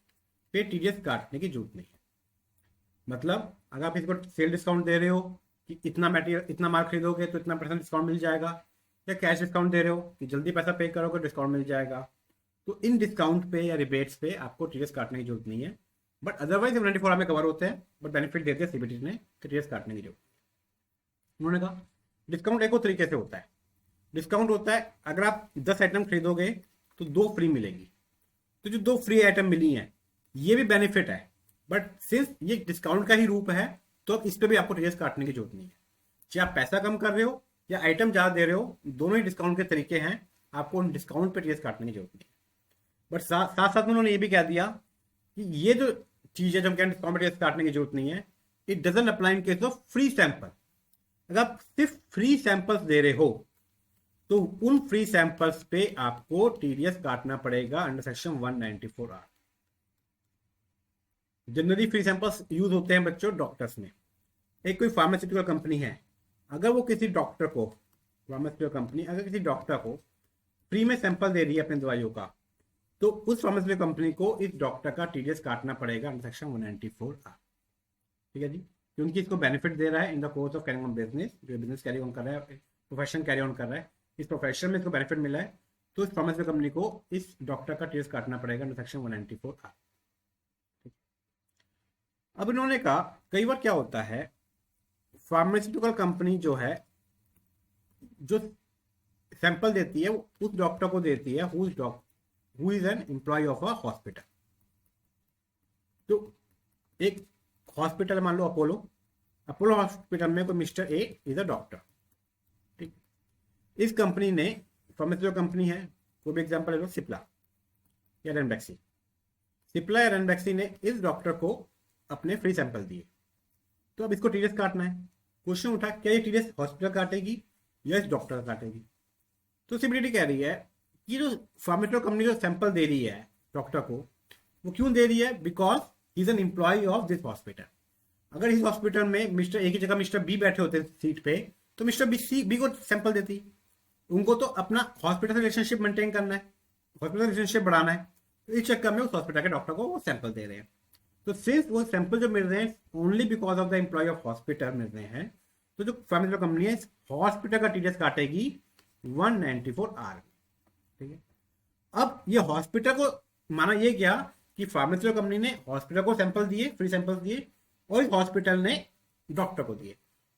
पे टीडीएस काटने की जरूरत नहीं है। मतलब अगर आप इसको सेल डिस्काउंट दे रहे हो कि इतना मटेरियल इतना माल खरीदोगे तो इतना % डिस्काउंट मिल जाएगा, या कैश डिस्काउंट दे रहे हो कि जल्दी पैसा पे करोगे डिस्काउंट मिल जाएगा, तो इन डिस्काउंट पे या रिबेट्स पे आपको टीडीएस काटने की जरूरत नहीं है। बट अदरवाइज 94 में कवर होते हैं, बट बेनिफिट देते हैं सीबीडीटी ने टीडीएस काटने की जरूरत। उन्होंने कहा डिस्काउंट एक और तरीके से होता है। डिस्काउंट होता है अगर आप 10 आइटम खरीदोगे तो 2 फ्री मिलेगी, तो जो 2 फ्री आइटम मिली हैं ये भी बेनिफिट है, बट सिंस ये डिस्काउंट का ही रूप है तो अब इस पर भी आपको टीडीएस काटने की जरूरत नहीं है। चाहे आप पैसा कम कर रहे हो या आइटम ज्यादा दे रहे हो, दोनों ही डिस्काउंट के तरीके हैं, आपको उन डिस्काउंट पे टीडीएस काटने की जरूरत नहीं है। बट साथ साथ में उन्होंने ये भी कह दिया कि ये जो चीज है जो हम कह डिस्काउंट पे टीडीएस काटने की जरूरत नहीं है, it doesn't apply in case of free sample. अगर आप सिर्फ फ्री सैंपल्स दे रहे हो तो उन फ्री सैंपल्स पे आपको टीडीएस काटना पड़ेगा under section 194R। Generally free samples use होते हैं बच्चों डॉक्टर्स में। एक कोई फार्मास्यूटिकल कंपनी है, अगर वो किसी डॉक्टर को, फार्मास्यूटिकल कंपनी अगर किसी डॉक्टर को फ्री में सैंपल दे रही है अपनी दवाइयों का, तो उस फार्मास्यूटिकल कंपनी को इस डॉक्टर का टीडीएस काटना पड़ेगा अंडर सेक्शन 194R। ठीक है जी, क्योंकि इसको बेनिफिट दे रहा है इन the course of carrying on business, जो बिजनेस कैरी ऑन कर रहा है, प्रोफेशन कैरी ऑन कर रहा है, इस प्रोफेशन में इसको बेनिफिट मिला है, तो इस फार्मास्यूटिकल कंपनी को इस डॉक्टर का टीएस काटना पड़ेगा अंडर सेक्शन 194R। अब इन्होंने कहा कई बार क्या होता है, फार्मास्यूटिकल कंपनी जो है जो सैंपल देती है वो उस डॉक्टर को देती है who is an employ of a hospital. तो एक हॉस्पिटल मान लो अपोलो हॉस्पिटल में कोई mister A is a doctor, ठीक। इस कंपनी ने, फार्मास्यूटिकल कंपनी है, कोई भी एग्जांपल ले लो, सिप्ला या रेनबैक्सी, सिप्ला या रेनबैक्सी ने इस डॉक्टर को अपने फ्री सैंपल दिए, तो अब इसको टीडीएस काटना है। क्वेश्चन उठा क्या ये टीडीएस हॉस्पिटल काटेगी या इस डॉक्टर काटेगी? तो सीबीडीटी कह रही है कि जो फार्मास्यूटिकल कंपनी जो सैंपल दे रही है डॉक्टर को, वो क्यों दे रही है? Because he is an employ of this hospital. अगर इस हॉस्पिटल में मिस्टर ए की जगह मिस्टर बी बैठे होते सीट पे, तो मिस्टर बी को सैंपल देती। उनको तो अपना हॉस्पिटल से रिलेशनशिप मेंटेन करना है, हॉस्पिटल रिलेशनशिप बढ़ाना है, तो इस चक्कर में उस हॉस्पिटल के डॉक्टर को वो सैंपल दे रहे हैं। तो सिंस वो सैंपल जो मिल रहे हैं only because of the employ of hospital मिल रहे हैं, तो जो फार्मास्यूटिकल कंपनी है हॉस्पिटल का टीडीएस काटेगी 194R। ठीक है। अब ये हॉस्पिटल को माना ये गया कि फार्मास्यूटिकल कंपनी ने हॉस्पिटल को सैंपल दिए, फ्री सैंपल दिए, और इस हॉस्पिटल ने डॉक्टर को दिए।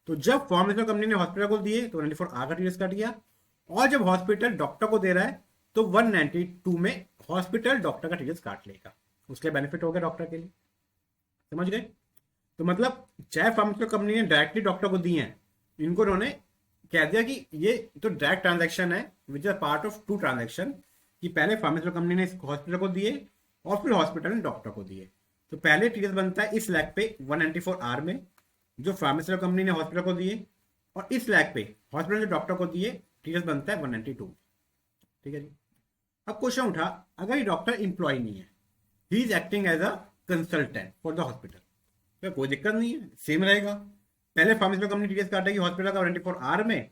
तो जब फार्मास्यूटिकल कंपनी ने हॉस्पिटल को दिए तो 194R का टीडीएस काट गया, और जब हॉस्पिटल डॉक्टर को दे रहा है तो 192 में हॉस्पिटल डॉक्टर का टीडीएस काट लेगा। उसके बेनिफिट हो गया डॉक्टर के लिए। समझ गए? तो मतलब चाहे फार्मास्यूटिकल कंपनी ने डायरेक्टली डॉक्टर को दी है, इनको उन्होंने कह दिया कि ये तो डायरेक्ट ट्रांजैक्शन है which are part of two transaction, कि पहले फार्मास्यूटिकल कंपनी ने हॉस्पिटल को दिए और फिर हॉस्पिटल ने डॉक्टर को दिए। तो पहले टीडीएस बनता है इस लैग पे 194R में, जो फार्मास्यूटिकल कंपनी ने हॉस्पिटल को दिए, और इस लैग पे हॉस्पिटल ने डॉक्टर को दिए, टीडीएस बनता है 192। ठीक है जी। अब क्वेश्चन उठा, अगर ये डॉक्टर इंप्लॉय नहीं है, he is acting as a consultant for the hospital, तो कोई दिक्कत नहीं है, सेम रहेगा। पहले फार्मास्यूटिकल कंपनी टीडीएस काटेगी हॉस्पिटल का 194R में,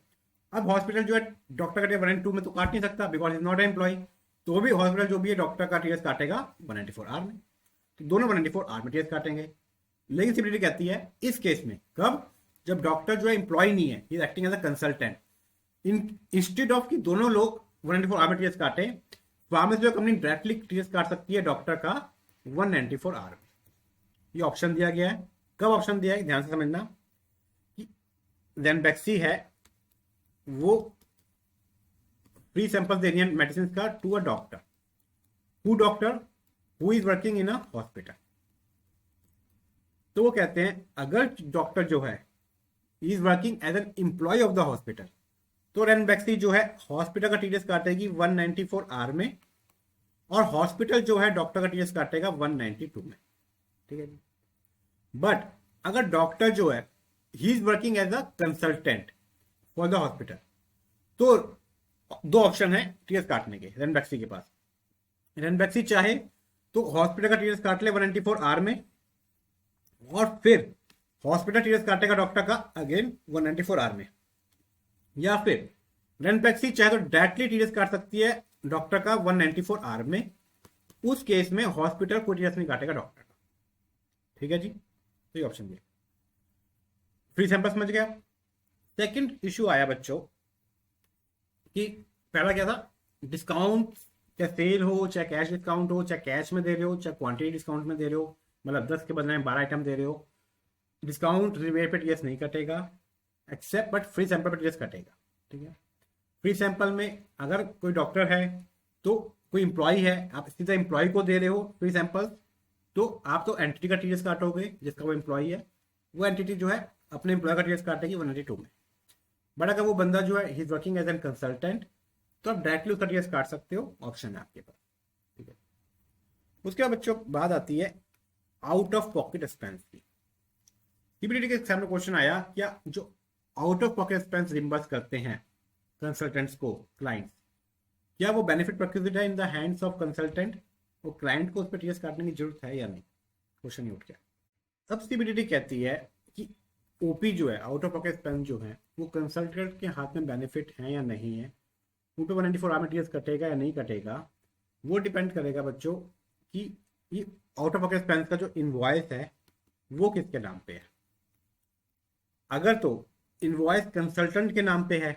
अब हॉस्पिटल जो है डॉक्टर का 192 में तो काट नहीं सकता बिकॉज इज नॉट एम्प्लॉय, तो भी हॉस्पिटल जो भी है डॉक्टर का टीडीएस काटेगा 194R में, तो दोनों 194R में टीडीएस काटेंगे। लेकिन सीबीडीटी कहती है इस केस में कब? जब डॉक्टर जो है एम्प्लॉय नहीं है, is acting as a consultant, instead of कि दोनों लोग 194R में टीडीएस काटे, फार्मास्यूटिकल कंपनी डायरेक्टली टीडीएस काट सकती है डॉक्टर का 194R में। ये ऑप्शन दिया गया है। कब ऑप्शन दिया है ध्यान से समझना, कि रेनबैक्सी है वो फ्री सैंपल दे रही है मेडिसिन का to a doctor, who is working in a hospital. तो वो कहते हैं अगर डॉक्टर जो है is working as an employ of the hospital, तो रेनबैक्सी जो है हॉस्पिटल का टीडीएस काटेगी 194R में, और हॉस्पिटल जो है डॉक्टर का टीडीएस काटेगा 192 में। ठीक है जी। बट अगर डॉक्टर जो है he is working as a consultant for the hospital, तो दो ऑप्शन है टीडीएस काटने के रेनबैक्सी के पास। रेनबैक्सी चाहे तो हॉस्पिटल का टीडीएस काट ले 194R में, और फिर हॉस्पिटल टीडीएस काटेगा डॉक्टर का अगेन 194R में, या फिर रेनबैक्सी चाहे तो डायरेक्टली टीडीएस काट सकती है डॉक्टर का 194R में, उस केस में हॉस्पिटल कोई टीडीएस नहीं काटेगा डॉक्टर का। ठीक है जी। तो ये ऑप्शन दिया। फ्री सैंपल समझ गया। सेकंड इशू आया बच्चों कि पहला क्या था, डिस्काउंट, चाहे सेल हो, चाहे कैश डिस्काउंट हो, चाहे कैश में दे रहे हो, चाहे क्वांटिटी डिस्काउंट में दे रहे हो, मतलब 10 के बदले में 12 आइटम दे रहे हो, डिस्काउंट रिबेट पे टीडीएस नहीं कटेगा, एक्सेप्ट बट फ्री सैंपल पे टीडीएस कटेगा। ठीक है। फ्री सैंपल में अगर कोई डॉक्टर है तो कोई एम्प्लॉय है, आप सीधा एम्प्लॉय को दे रहे हो फ्री सैंपल, तो आप तो एंटिटी का टीडीएस काटोगे जिसका वो एम्प्लॉय है, वो एंटिटी जो है अपने एम्प्लॉय का टीडीएस काटेगी 192 में। बट अगर वो बंदा जो है he is working as an consultant, तो आप डायरेक्टली उसका टीडीएस काट सकते हो, ऑप्शन है आपके पास। ठीक है। उसके बाद बच्चों बात आती है आउट ऑफ पॉकेट एक्सपेंस की। सीबीडीटी के एग्जाम में क्वेश्चन आया, क्या जो out of pocket expense reimburse करते हैं कंसल्टेंट्स को क्लाइंट्स, क्या वो बेनिफिट प्रोक्यूज्ड है in the hands of consultant, वो क्लाइंट को उस पर टीडीएस काटने की जरूरत है या नहीं? क्वेश्चन ही उठ गया। तब सीबीडीटी कहती है कि ओपी जो है, आउट ऑफ पॉकेट एक्सपेंस जो है, वो कंसल्टेंट के हाथ में बेनिफिट है या नहीं है, उन पर 194R में टीडीएस कटेगा या नहीं कटेगा, वो डिपेंड करेगा बच्चों कि ये आउट ऑफ पॉकेट एक्सपेंस का जो इनवॉइस है वो किसके नाम पे है। अगर तो इनवॉइस कंसल्टेंट के नाम पे है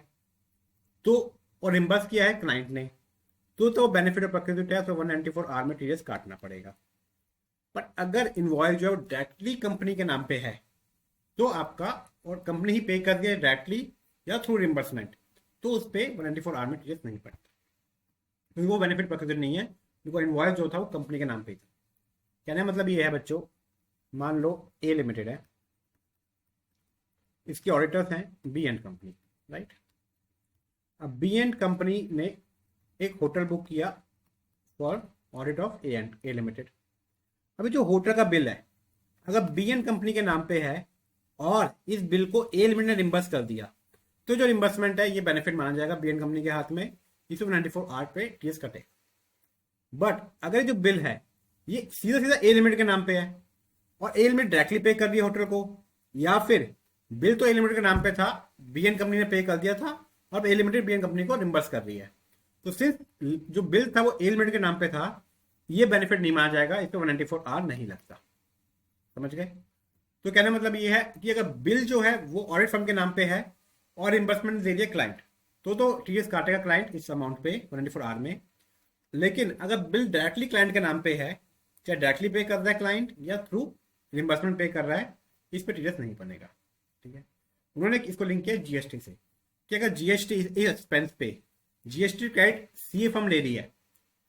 तो, और रिम्बर्स किया है क्लाइंट ने, तो बेनिफिट ऑफ प्रोक्योर्ड टैक्स और 194 आर में टीडीएस काटना पड़ेगा। पर अगर इनवॉइस जो है डायरेक्टली कंपनी के नाम पे है तो आपका, और कंपनी ही पे कर दिया डायरेक्टली या थ्रू रिम्बर्समेंट, तो उस पर 194 आर में टीडीएस नहीं पड़ता, क्योंकि वो बेनिफिट प्रोक्योर्ड नहीं है, क्योंकि इनवॉइस जो था वो कंपनी के नाम पे था। कहने मतलब ये है बच्चों, मान लो ए लिमिटेड है, इसके ऑडिटर्स हैं बी एंड कंपनी, राइट। अब बी एंड कंपनी ने एक होटल बुक किया for audit of A limited. अभी जो होटल का बिल है अगर बी एंड कंपनी के नाम पे है और इस बिल को ए लिमिटेड ने रिम्बर्स कर दिया, तो जो रिम्बर्समेंट है ये बेनिफिट माना जाएगा बी एंड कंपनी के हाथ में, इसे 194 आर पे टीएस कटे। बट अगर जो बिल है ये सीधा सीधा ए लिमिटेड के नाम पे है और ए लिमिटेड डायरेक्टली पे कर दिया होटल को, या फिर बिल तो ए लिमिटेड के नाम पे था, बी एंड कंपनी ने पे कर दिया था और ए लिमिटेड बी एंड कंपनी को रिम्बर्स कर रही है, तो सिर्फ जो बिल था वो ए लिमिटेड के नाम पे था, ये बेनिफिट नहीं माना जाएगा, इस पर 194 आर नहीं लगता। समझ गए? तो कहने मतलब ये है कि अगर बिल जो है वो ऑडिट फर्म के नाम पे है और रिम्बर्समेंट दे दिया क्लाइंट, तो टीडीएस काटेगा क्लाइंट इस अमाउंट पे 194 आर में। लेकिन अगर बिल डायरेक्टली क्लाइंट के नाम पे है, चाहे डायरेक्टली पे कर रहा है क्लाइंट या थ्रू रिम्बर्समेंट पे कर रहा है, इस पे टीडीएस नहीं बनेगा। ठीक है, उन्होंने इसको लिंक किया जीएसटी से कि अगर जीएसटी एक्सपेंस पे जीएसटी क्रेडिट सीए फर्म ले रही है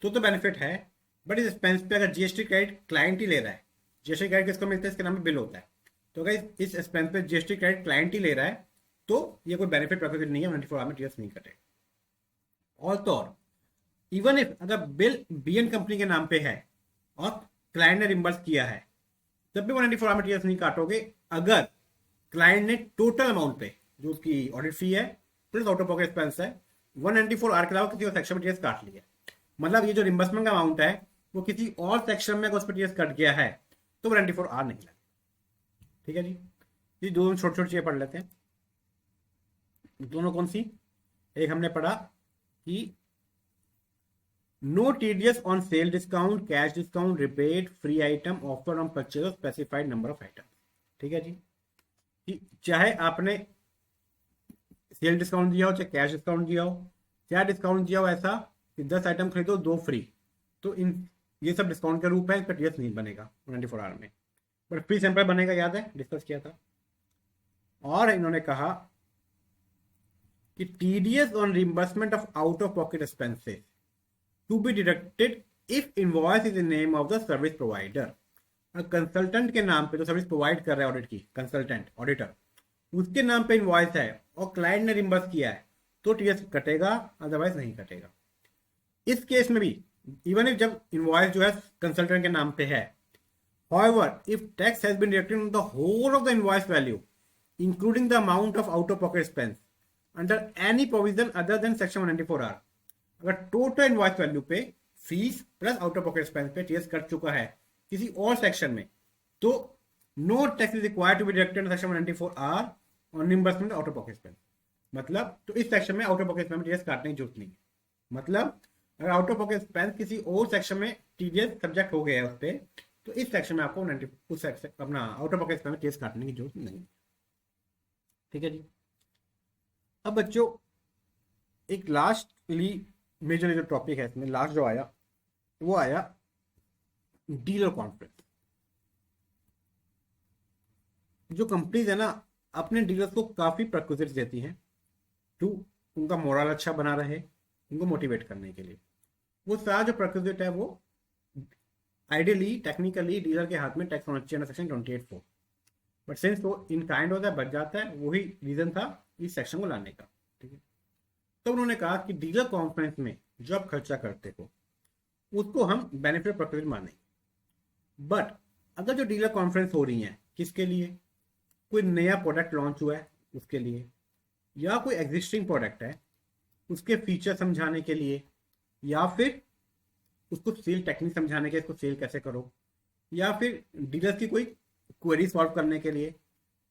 तो बेनिफिट है, बट इस एक्सपेंस पे अगर जीएसटी क्रेडिट क्लाइंट ही ले रहा है, जीएसटी क्रेडिट किसको मिलता है, इसके नाम में बिल होता है, तो अगर इस एक्सपेंस पे जीएसटी क्रेडिट क्लाइंट ही ले रहा है तो ये कोई बेनिफिट प्रोक्योर्ड नहीं है, 194 आर में टीडीएस नहीं कटेगा। और तो और इवन इफ अगर बिल बीएन कंपनी के नाम पे है और क्लाइंट ने रिम्बर्स किया है, तब भी 194 आर में टीडीएस नहीं काटोगे अगर क्लाइंट ने टोटल अमाउंट पे जो उसकी ऑडिट फी है plus out of pocket expense है 194 आर के अलावा किसी और सेक्शन में टीडीएस काट लिया। मतलब ये जो रिम्बर्समेंट का अमाउंट है वो किसी और सेक्शन में अगर उस पर टीडीएस कट गया है तो 194 आर नहीं लगेगा। ठीक है जी, ये दोनों छोटी छोटी चीजें पढ़ लेते हैं। दोनों कौन सी? एक हमने पढ़ा कि no TDS on sale discount, cash discount, rebate, free item, offer on purchase of specified number of item. ठीक है जी, कि चाहे आपने सेल डिस्काउंट दिया हो, चाहे कैश डिस्काउंट दिया हो, चाहे डिस्काउंट दिया हो ऐसा कि 10 आइटम खरीदो 2 फ्री, तो इन ये सब डिस्काउंट के रूप है, इस पर टीडीएस नहीं बनेगा 194 आर में, बट फ्री सैंपल बनेगा, याद है डिस्कस किया था। और इन्होंने कहा कि TDS on reimbursement of out of pocket expenses to be deducted if invoice is in name of the service provider. Consultant के नाम पे जो सर्विस प्रोवाइड कर रहा है ऑडिट की, कंसल्टेंट ऑडिटर, उसके नाम पे इनवॉइस है और क्लाइंट ने रिम्बर्स किया है तो टीडीएस कटेगा, अदरवाइज नहीं कटेगा। इस केस में भी इवन इफ जब इनवॉइस जो है कंसल्टेंट के नाम पे है, however if tax has been deducted on the whole of the invoice value including the amount of out of pocket expense under any provision other than section 194R, अगर total invoice value पे fees plus out of pocket expense पे TDS cut चुका है किसी और section में, तो no tax is required to be deducted section 194R on reimbursement out of pocket expense. मतलब तो इस सेक्शन में आउट ऑफ पॉकेट एक्सपेंस में टीडीएस काटने की जरूरत नहीं है। मतलब अगर आउट ऑफ पॉकेट एक्सपेंस किसी और सेक्शन में टीडीएस सब्जेक्ट हो गया है उस पर, तो इस सेक्शन में आपको उस सेक्शन अपना आउट ऑफ पॉकेट एक्सपेंस में टीडीएस काटने की जरूरत नहीं है। ठीक है जी, अब बच्चों एक लास्टली मेजर जो टॉपिक है इसमें लास्ट जो आया वो आया डीलर कॉन्फ्रेंस। जो कंपनीज है ना अपने डीलर्स को काफी प्रक्विजिट्स देती हैं टू उनका मोरल अच्छा बना रहे, उनको मोटिवेट करने के लिए। वो सारा जो प्रक्विजिट है वो आइडियली टेक्निकली डीलर के हाथ में टैक्स होना चाहिए सेक्शन 28(4), बट सिंस वो इन काइंड होता है बच जाता है, वही रीजन था इस सेक्शन को लाने का। ठीक है, तो उन्होंने कहा कि डीलर कॉन्फ्रेंस में जो आप खर्चा करते हो उसको हम बेनिफिट प्रक्विजिट मानेंगे, बट अगर जो डीलर कॉन्फ्रेंस हो रही है किसके लिए, कोई नया प्रोडक्ट लॉन्च हुआ है उसके लिए, या कोई एग्जिस्टिंग प्रोडक्ट है उसके फीचर समझाने के लिए, या फिर उसको सेल टेक्निक समझाने के, इसको सेल कैसे करो, या फिर डीलर्स की कोई क्वेरी सॉल्व करने के लिए,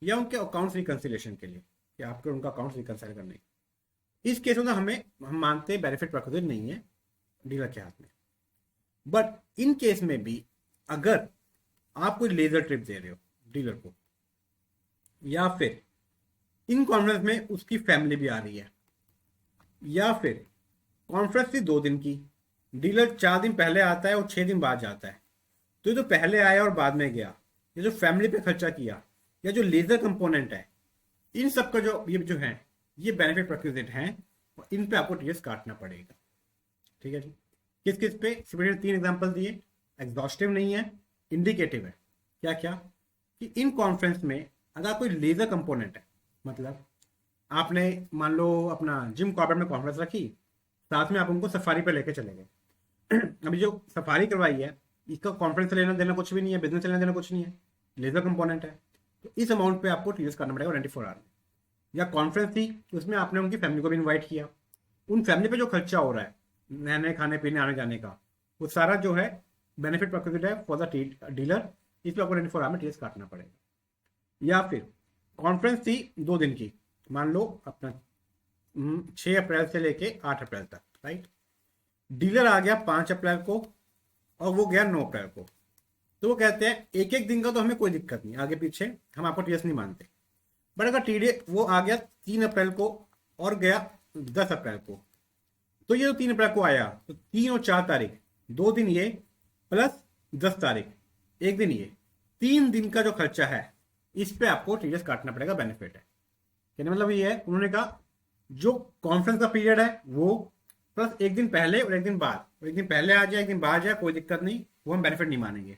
या उनके अकाउंट्स रिकंसिलेशन के लिए, या आपके उनका अकाउंट्स रिकंसाइल करने के। इस केस में हम मानते हैं बेनिफिट प्रक्विजिट नहीं है डीलर के हाथ में। बट इन केस में भी अगर आप कोई लेजर ट्रिप दे रहे हो डीलर को, या फिर इन कॉन्फ्रेंस में उसकी फैमिली भी आ रही है, या फिर कॉन्फ्रेंस थी 2 दिन की, डीलर 4 दिन पहले आता है और 6 दिन बाद जाता है, तो ये जो पहले आया और बाद में गया, ये जो फैमिली पे खर्चा किया, या जो लेजर कंपोनेंट है, इन सब का जो है ये बेनिफिट प्रोक्यूजेट हैं, और इन पे आपको टीडीएस काटना पड़ेगा। ठीक है जी। किस किस पे? सिर्फ 3 एग्जांपल दिए, एग्जॉस्टिव नहीं है, इंडिकेटिव है। क्या क्या? कि इन कॉन्फ्रेंस में अगर कोई लेजर कंपोनेंट है, मतलब आपने मान लो अपना जिम कॉर्बेट में कॉन्फ्रेंस रखी, साथ में आप उनको सफारी पे लेके चले गए अभी जो सफारी करवाई है, इसका कॉन्फ्रेंस लेना देना कुछ भी नहीं है, बिजनेस लेना देना कुछ नहीं है, लेजर कंपोनेंट है, तो इस अमाउंट पे आपको टीडीएस करना पड़ेगा 24 आवर में। या कॉन्फ्रेंस थी, उसमें आपने उनकी फैमिली को भी इन्वाइट किया, उन फैमिली पे जो खर्चा हो रहा है रहने खाने पीने आने जाने का, वो सारा जो है बेनिफिट प्रोक्यूटेड है फॉर द डीलर, इस पर आपको 24 आवर में टीडीएस काटना पड़ेगा। या फिर कॉन्फ्रेंस थी 2 दिन की, मान लो अपना 6 अप्रैल से लेके 8 अप्रैल तक, राइट। डीलर आ गया 5 अप्रैल को और वो गया 9 अप्रैल को, तो वो कहते हैं एक एक दिन का तो हमें कोई दिक्कत नहीं, आगे पीछे हम आपको टीडीएस नहीं मानते। बट अगर टीडीएस वो आ गया 3 अप्रैल को और गया 10 अप्रैल को, तो ये जो 3 अप्रैल को आया, तो 3 और 4 तारीख, 2 दिन ये प्लस 10 तारीख 1 दिन ये, 3 दिन का जो खर्चा है इस पे आपको टीडीएस काटना पड़ेगा, बेनिफिट है। कहने मतलब ये है, उन्होंने कहा जो कॉन्फ्रेंस का पीरियड है वो प्लस 1 दिन पहले और 1 दिन बाद, और 1 दिन पहले आ जाए 1 दिन बाद आ जाए कोई दिक्कत नहीं, वो हम बेनिफिट नहीं मानेंगे।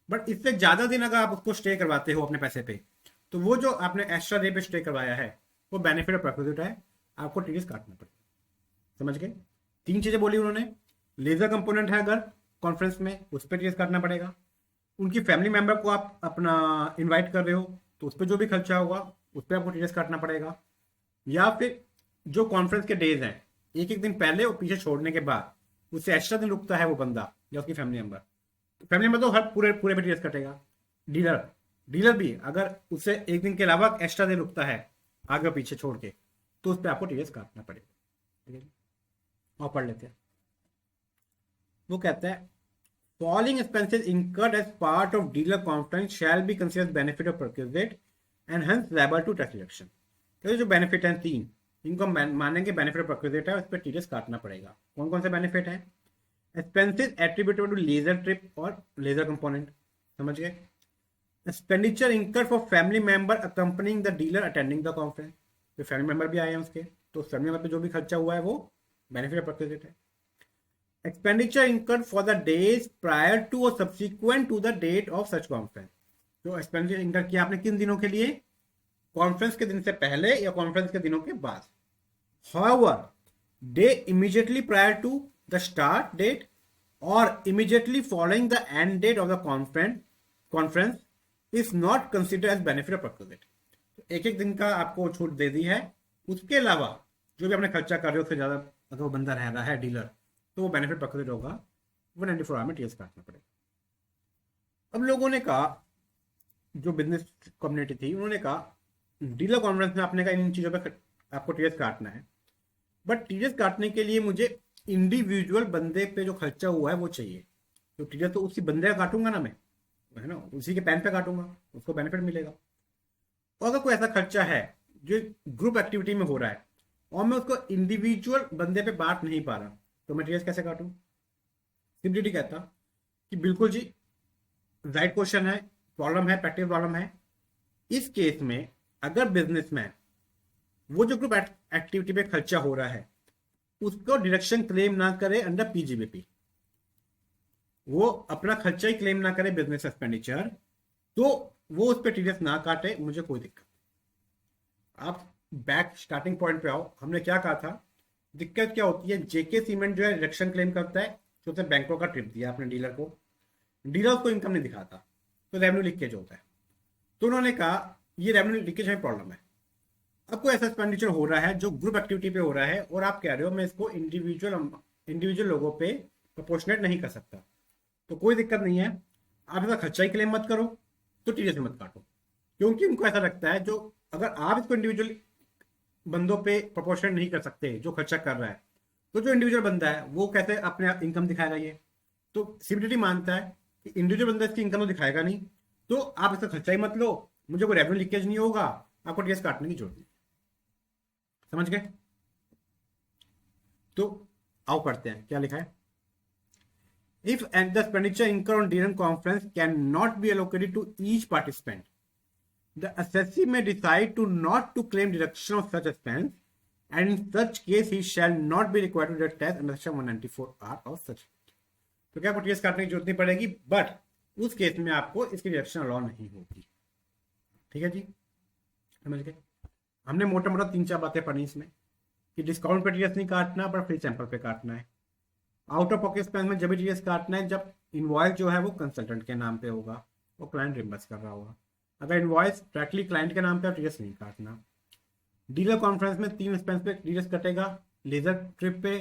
बट इससे ज्यादा दिन अगर आप उसको स्टे करवाते हो अपने पैसे पे, तो वो जो आपने एक्स्ट्रा डे पे स्टे करवाया है वो बेनिफिट और प्रोक्यूट है, आपको टीडीएस काटना पड़ेगा। समझ गए? 3 चीजें बोली उन्होंने। लेजर कंपोनेंट है अगर कॉन्फ्रेंस में, उस पर टीडीएस काटना पड़ेगा। उनकी फैमिली मेंबर को आप अपना इन्वाइट कर रहे हो, तो उस पर जो भी खर्चा होगा उस पर आपको टीडीएस काटना पड़ेगा। या फिर जो कॉन्फ्रेंस के डेज हैं, एक एक दिन पहले और पीछे छोड़ने के बाद उससे एक्स्ट्रा दिन रुकता है वो बंदा या उसकी फैमिली मेंबर तो हर पूरे पूरे पे टीडीएस कटेगा। डीलर भी अगर उससे 1 दिन के अलावा एक्स्ट्रा दिन रुकता है आगे और पीछे छोड़ के, तो उस पर आपको टीडीएस काटना पड़ेगा। ठीक है, और पढ़ लेते हैं। वो कहता है following expenses incurred as part of dealer conference shall be considered benefit of perquisite and hence liable to tax deduction. तो जो बेनिफिट हैं 3, इनको मानेंगे बेनिफिट ऑफ परक्यूजेट है, उस पर टीडीएस काटना पड़ेगा। कौन कौन से बेनिफिट हैं? Expenses attributable to leisure trip और लेजर कंपोनेंट, समझ गए। Expenditure incurred for family member accompanying the dealer attending the conference, तो फैमिली मेंबर भी आए हैं उसके, तो फैमिली मेंबर पे जो भी खर्चा हुआ है वो बेनिफिट ऑफ परक्यूजेट है। Expenditure incurred for the days prior to और subsequent to the date of such conference, जो एक्सपेंडिचर इंकर किया आपने किन दिनों के लिए? कॉन्फ्रेंस के दिन से पहले या कॉन्फ्रेंस के दिनों के बाद। However, day immediately prior to the start date or immediately following the end date of the conference is not considered as benefit of perquisite। एक एक दिन का आपको छूट दे दी है, उसके अलावा जो भी आपने खर्चा कर रहे हो उससे ज्यादा अगर वो बंदा रह रहा है डीलर, तो वो बेनिफिट परक्यूजेट होगा, 194 आवर में टीडीएस काटना पड़ेगा। अब लोगों ने कहा, जो बिजनेस कम्युनिटी थी उन्होंने कहा डीलर कॉन्फ्रेंस में आपने कहा इन चीजों पर आपको टीडीएस काटना है, बट टीडीएस काटने के लिए मुझे इंडिविजुअल बंदे पे जो खर्चा हुआ है वो चाहिए, तो टीडीएस तो उसी बंदे का काटूंगा ना मैं, है ना, उसी के पैन पे काटूंगा, उसको बेनिफिट मिलेगा। और अगर कोई ऐसा खर्चा है जो ग्रुप एक्टिविटी में हो रहा है और मैं उसको इंडिविजुअल बंदे पे बांट नहीं पा रहा, तो मैं टीडीएस कैसे काटूं? सिंपलिटी कहता कि बिल्कुल जी राइट क्वेश्चन है, प्रॉब्लम है, प्रैक्टिकल प्रॉब्लम है। इस केस में अगर बिजनेसमैन वो जो ग्रुप एक्टिविटी पे खर्चा हो रहा है उसको डिडक्शन क्लेम ना करे अंडर पीजीबीपी, वो अपना खर्चा ही क्लेम ना करे बिजनेस एक्सपेंडिचर, तो वो उस पर टीडीएस ना काटे, मुझे कोई दिक्कत। आप बैक स्टार्टिंग पॉइंट पे आओ, हमने क्या कहा था? दिक्कत क्या होती है? जेके सीमेंट जो है डिडक्शन क्लेम करता है कि उसने बैंकों का ट्रिप दिया अपने डीलर को, डीलर उसको इनकम नहीं दिखाता, तो रेवेन्यू लीकेज होता है। तो उन्होंने कहा ये रेवेन्यू लीकेज में प्रॉब्लम है। अब कोई ऐसा एक्सपेंडिचर हो रहा है जो ग्रुप एक्टिविटी पे हो रहा है और आप कह रहे हो मैं इसको इंडिविजुअल लोगों पे प्रोपोर्शनेट नहीं कर सकता, तो कोई दिक्कत नहीं है, आप इसका खर्चा ही क्लेम मत करो, तो टीडीएस मत काटो। क्योंकि उनको ऐसा लगता है जो अगर आप इसको इंडिविजुअल बंदों पे प्रोपोर्शनेट नहीं कर सकते जो खर्चा कर रहा है, तो जो इंडिविजुअल बंदा है वो कैसे अपने इनकम दिखाएगा? ये तो सीबीडीटी मानता है कि इंडिविजुअल बंदा इसकी इनकम तो दिखाएगा नहीं, तो आप इसका खर्चा ही मत लो, मुझे कोई रेवेन्यू लीकेज नहीं होगा, आपको टीडीएस काटने की जरूरत नहीं। समझ गए? तो आओ पढ़ते हैं क्या लिखा है। If and the expenditure incurred on during conference can not be allocated to each participant, the assessee may decide to not to claim deduction of such expense, and in such case he shall not be required to deduct tax under section 194R of such। तो क्या आपको TS काटने की जरूरत नहीं पड़ेगी, but उस case में आपको इसकी डिडक्शन अलाउ नहीं होगी। ठीक है जी, समझ गए? हमने मोटा मोटा 3-4 बातें पढ़ी इसमें कि डिस्काउंट पे टीएस नहीं काटना, पर फ्री सैंपल पे काटना है। आउट ऑफ पॉकेट एक्सपेंस में जब भी टीएस काटना है जब इनवॉइस जो है वो कंसल्टेंट के नाम पे होगा, वो क्लाइंट रिम्बर्स कर रहा होगा। अगर इनवॉइस डायरेक्टली क्लाइंट के नाम पे टीएस नहीं काटना। डीलर कॉन्फ्रेंस में 3 एक्सपेंस पे टीएस कटेगा, लेजर ट्रिप पे,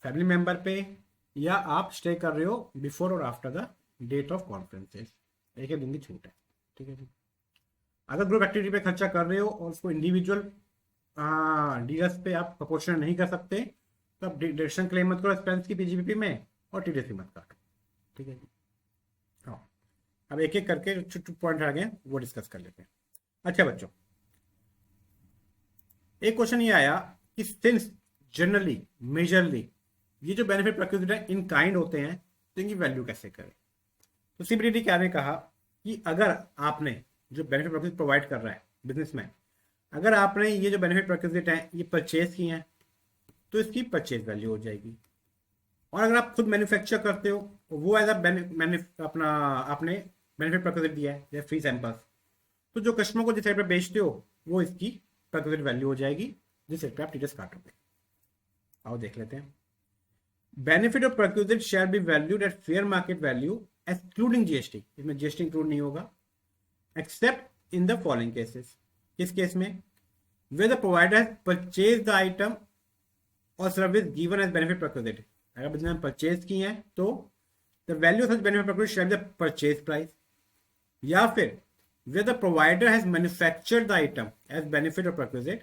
फैमिली मेंबर पे, या आप स्टे कर रहे हो बिफोर और after the date of conferences, एक दिन की छूट है। ठीक है जी। अगर ग्रुप एक्टिविटी पे खर्चा कर रहे हो और उसको इंडिविजुअल डीलर्स पे आप प्रोपोर्शन नहीं कर सकते, तो आप डिडक्शन क्लेम मत करो एक्सपेंस की पीजीपीपी में, और टीडीएस भी मत काटो। ठीक है जी। हाँ, अब एक एक करके जो पॉइंट आ गए वो डिस्कस कर लेते हैं। अच्छा बच्चों, एक क्वेश्चन ये आया कि सिंस जनरली मेजरली ये जो बेनिफिट प्रोक्यूर्ड है इन काइंड होते हैं, तो इनकी वैल्यू कैसे करें। तो सीबीडीटी क्या ने कहा कि अगर आपने जो बेनिफिट प्रोक्यूर्ड प्रोवाइड कर रहा है बिजनेस में, अगर आपने ये जो बेनिफिट प्रोक्यूर्ड है ये परचेज किए हैं, तो इसकी परचेज वैल्यू हो जाएगी। और अगर आप खुद मैन्युफैक्चर करते हो, वो एज अपना आपने बेनिफिट प्रोक्यूर्ड दिया है या फ्री सैंपल्स, तो जो कस्टमर को जिस रेट पे बेचते हो वो इसकी प्रोक्यूर्ड वैल्यू हो जाएगी, जिस रेट पे आप टीडीएस काटोगे। आओ देख लेते हैं। Benefit of procured shall be valued at fair market value excluding GST, इसमें जीएसटी इंक्लूड नहीं होगा, except in the following cases. किस केस में? Where the provider has purchase the item और service given as benefit procured. अगर business में purchase की है तो the value of such benefit procured shall be the purchase price, या फिर where the provider has manufactured the item as benefit of procured,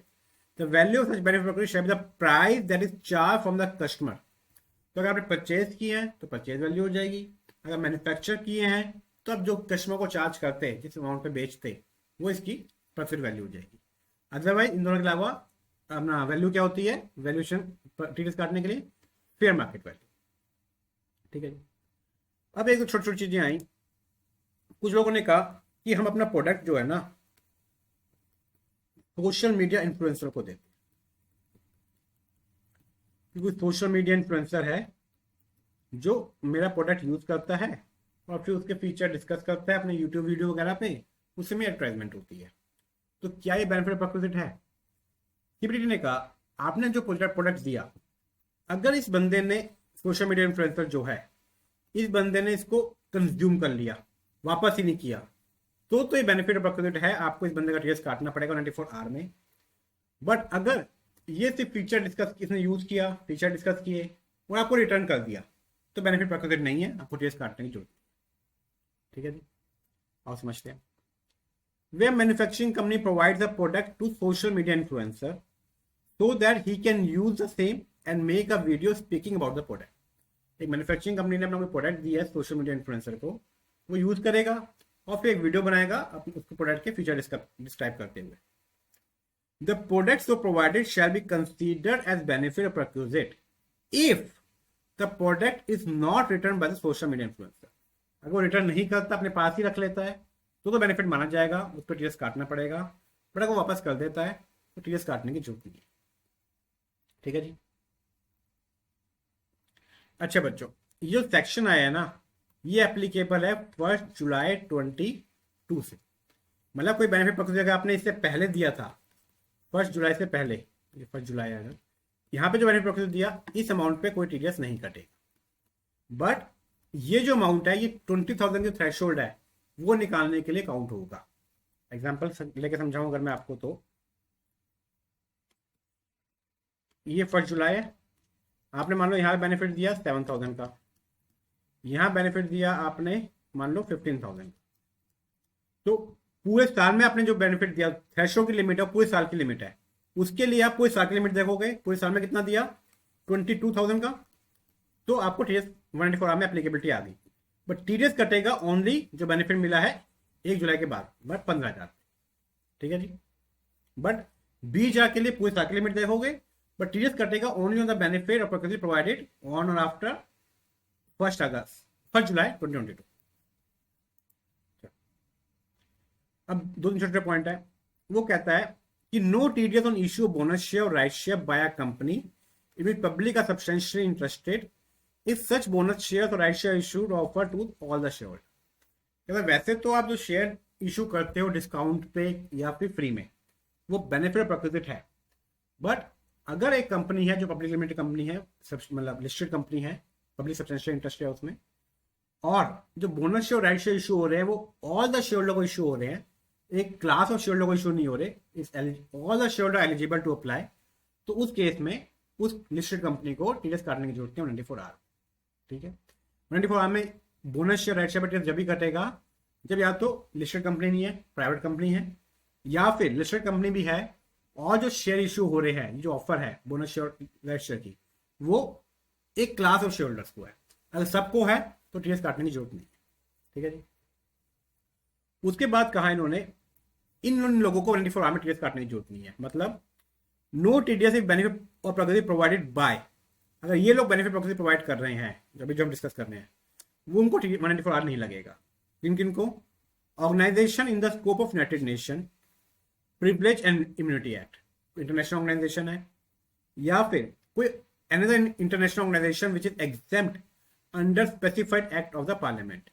the value of such benefit procured shall be the price that is charge from the customer. तो अगर आपने purchase किए हैं तो purchase value हो जाएगी, अगर मैन्युफैक्चर किए हैं तो अब जो कस्टमर को चार्ज करते हैं, जिस अमाउंट पे बेचते हैं, वो इसकी प्रॉफिट वैल्यू हो जाएगी। अदरवाइज इन दोनों के अलावा अपना वैल्यू क्या होती है, वैल्यूएशन टीडीएस काटने के लिए फेयर मार्केट वैल्यू। ठीक है जी। अब एक छोटी छोटी चीजें आई। कुछ लोगों ने कहा कि हम अपना प्रोडक्ट जो है ना सोशल मीडिया इन्फ्लुएंसर को देते, क्योंकि सोशल मीडिया इन्फ्लुएंसर है जो मेरा प्रोडक्ट यूज करता है और फिर उसके फीचर डिस्कस करता है अपने यूट्यूब वीडियो वगैरह पे, उससे में एडवर्टाइजमेंट होती है। तो क्या ये बेनिफिट प्रोक्यूर्ड है? सीबीडीटी ने कहा आपने जो प्रोडक्ट दिया, अगर इस बंदे ने सोशल मीडिया इन्फ्लुएंसर जो है, इस बंदे ने इसको कंज्यूम कर लिया, वापस ही नहीं किया, तो ये बेनिफिट प्रोक्यूर्ड है, आपको इस बंदे का टीडीएस काटना पड़ेगा 94R में। बट अगर ये सिर्फ फीचर डिस्कस, इसने यूज किया, फीचर डिस्कस किए और आपको रिटर्न कर दिया, तो बेनिफिट प्रोक्यूर्ड नहीं है, आपको टीडीएस काटने की जरूरत है। ठीक है जी, और समझते हैं। वे manufacturing company provides a product to social media influencer so that he can use the same and make a video speaking about the product. एक मैन्युफैक्चरिंग कंपनी ने अपना कोई प्रोडक्ट दिया है सोशल मीडिया इन्फ्लुएंसर को, वो यूज करेगा और फिर एक वीडियो बनाएगा अपने उसके प्रोडक्ट के फीचर डिस्क्राइब करते हुए। The products so provided shall be considered as benefit or perquisite if the product is not returned by the social media influencer। अगर वो रिटर्न नहीं करता, अपने पास ही रख लेता है, तो बेनिफिट माना जाएगा, उस पर टीडीएस काटना पड़ेगा। बट अगर वो वापस कर देता है तो टीडीएस काटने की जरूरत नहीं है। ठीक है जी। अच्छा बच्चों, ये जो सेक्शन आया है ना, ये एप्लीकेबल है 1 जुलाई 2022 से। मतलब कोई बेनिफिट प्रोक्यूर्ड अगर आपने इससे पहले दिया था 1 जुलाई से पहले, ये 1 जुलाई आएगा, यहाँ पे जो बेनिफिट प्रोक्यूर्ड दिया, इस अमाउंट पे कोई टीडीएस नहीं कटेगा। बट ये जो अमाउंट है, ये 20,000 की थ्रेशोल्ड है, वो निकालने के लिए काउंट होगा। एग्जांपल लेके समझाऊं अगर मैं आपको, तो ये 1 जुलाई है, आपने मान लो यहाँ बेनिफिट दिया 7,000 का, यहाँ बेनिफिट दिया आपने मान लो 15,000। तो पूरे साल में आपने जो बेनिफिट दिया, थ्रेशोल्ड की लिमिट है, पूरे साल की लिमिट है, उसके लिए आप पूरे साल की लिमिट देखोगे, पूरे साल में कितना दिया 22,000 का, तो आपको टीडीएस 194R में एप्लीकेबिलिटी आ गई। बट टीडीएस कटेगा ओनली जो बेनिफिट मिला है 1 जुलाई के बाद, बट 15,000। ठीक है जी। बट बी जा के लिए पूरे साल की लिमिट देखोगे, बट टीडीएस कटेगा ओनली ऑन द बेनिफिट और प्रकृति प्रोवाइडेड ऑन और आफ्टर 1 जुलाई 2022। अब दो तीन छोटे पॉइंट है। वो कहता है कि no TDS on issue bonus share और right share by a company in which public are substantially interested if such bonus share और right share issued offer to all the share. वैसे तो आप जो शेयर इशू करते हो discount पे या फिर फ्री में, वो बेनिफिट प्रकृति है, बट अगर एक कंपनी है जो पब्लिक लिमिटेड कंपनी है, मतलब लिस्टेड कंपनी है, पब्लिक सब्सटेंशियल इंटरेस्ट है उसमें, और जो bonus share right share issue हो रहे हैं वो ऑल द शेयर को इशू हो रहे हैं, एक क्लास ऑफ शेयर को इशू नहीं हो रहे, is all the share eligible to apply, तो उस केस में उस लिस्टेड कंपनी को टीडीएस काटने की जरूरत है 194 आर। ठीक है, 194 आर में बोनस शेयर राइट शेयर पर जब भी कटेगा जब या तो लिस्टेड कंपनी नहीं है, प्राइवेट कंपनी है, या फिर लिस्टेड कंपनी भी है और जो शेयर इशू हो रहे हैं, जो ऑफर है बोनस शेयर राइट शेयर की, वो एक क्लास ऑफ शेयर होल्डर्स को है। अगर सबको है तो टीडीएस काटने की जरूरत नहीं है। ठीक है जी। उसके बाद कहा इन्होंने इन लोगों को 194 आर में टीडीएस काटने की जरूरत नहीं है, मतलब नो टीडीएस इफ बेनिफिट और प्रकृति प्रोवाइडेड बाय, अगर ये लोग बेनिफिट प्रकृति प्रोवाइड कर रहे हैं जो हम डिस्कस कर रहे हैं, वो उनको 194 आर नहीं लगेगा। किन किन को? Organisation in the scope of United Nation, privilege and immunity act, international organisation है, या फिर कोई another international organisation which is exempt under specified act of the parliament.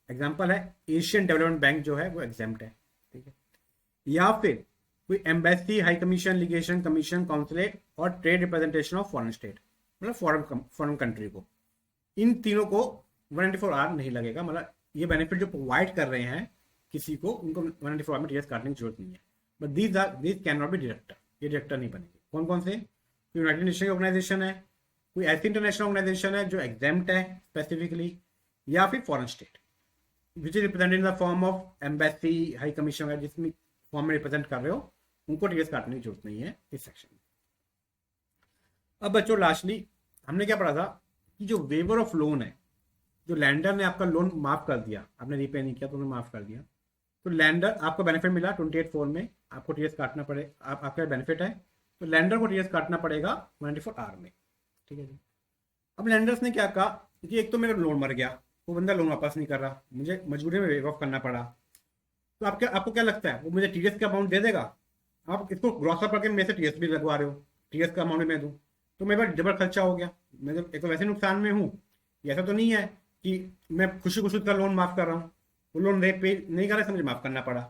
Example है एशियन डेवलपमेंट बैंक जो है वो एग्जेम्प्ट है। ठीक है, या फिर कोई embassy, high commission, legation commission, consulate और trade representation of foreign state, मतलब फॉरेन कंट्री को, इन तीनों को 194 आर नहीं लगेगा। मतलब ये बेनिफिट जो प्रोवाइड कर रहे हैं किसी को, उनको 194 आर में टीडीएस काटने की जरूरत नहीं है। But these can not be director, ये डायरेक्टर नहीं बनेंगे। कौन कौन से? यूनाइटेड नेशन की ऑर्गेनाइजेशन है, कोई ऐसी इंटरनेशनल ऑर्गेनाइजेशन है जो एग्जेम्प्ट है स्पेसिफिकली, या फिर foreign state which is represented in the form of embassy, high commission है, जिसमें फॉर्म में रिप्रेजेंट कर रहे हो, उनको टीडीएस काटने की जरूरत नहीं है इस सेक्शन में। अब बच्चों लास्टली हमने क्या पढ़ा था कि जो वेवर ऑफ लोन है, जो लैंडर ने आपका लोन माफ कर दिया, आपने रीपे नहीं किया तो उन्होंने माफ कर दिया, तो लैंडर आपको बेनिफिट मिला 28(4) में, आपको टीडीएस काटना पड़े, आपका बेनिफिट है तो लैंडर को टीडीएस काटना पड़ेगा 194 आर में। ठीक है जी। अब लैंडर्स ने क्या कहा कि एक तो मेरा लोन मर गया, वो बंदा लोन वापस नहीं कर रहा, मुझे मजबूरी में वेव ऑफ करना पड़ा, तो आपको क्या लगता है वो मुझे टीडीएस का अमाउंट दे देगा? आप इसको ग्रॉस अप करके मेरे से टीडीएस भी लगवा रहे हो, टीडीएस का अमाउंट मैं दूँ तो मेरे पास डबल खर्चा हो गया, मैं एक तो वैसे नुकसान में हूँ, ऐसा तो नहीं है कि मैं खुशी खुशी का लोन माफ कर रहा हूँ, वो लोन पे नहीं कर रहा, मुझे माफ करना पड़ा,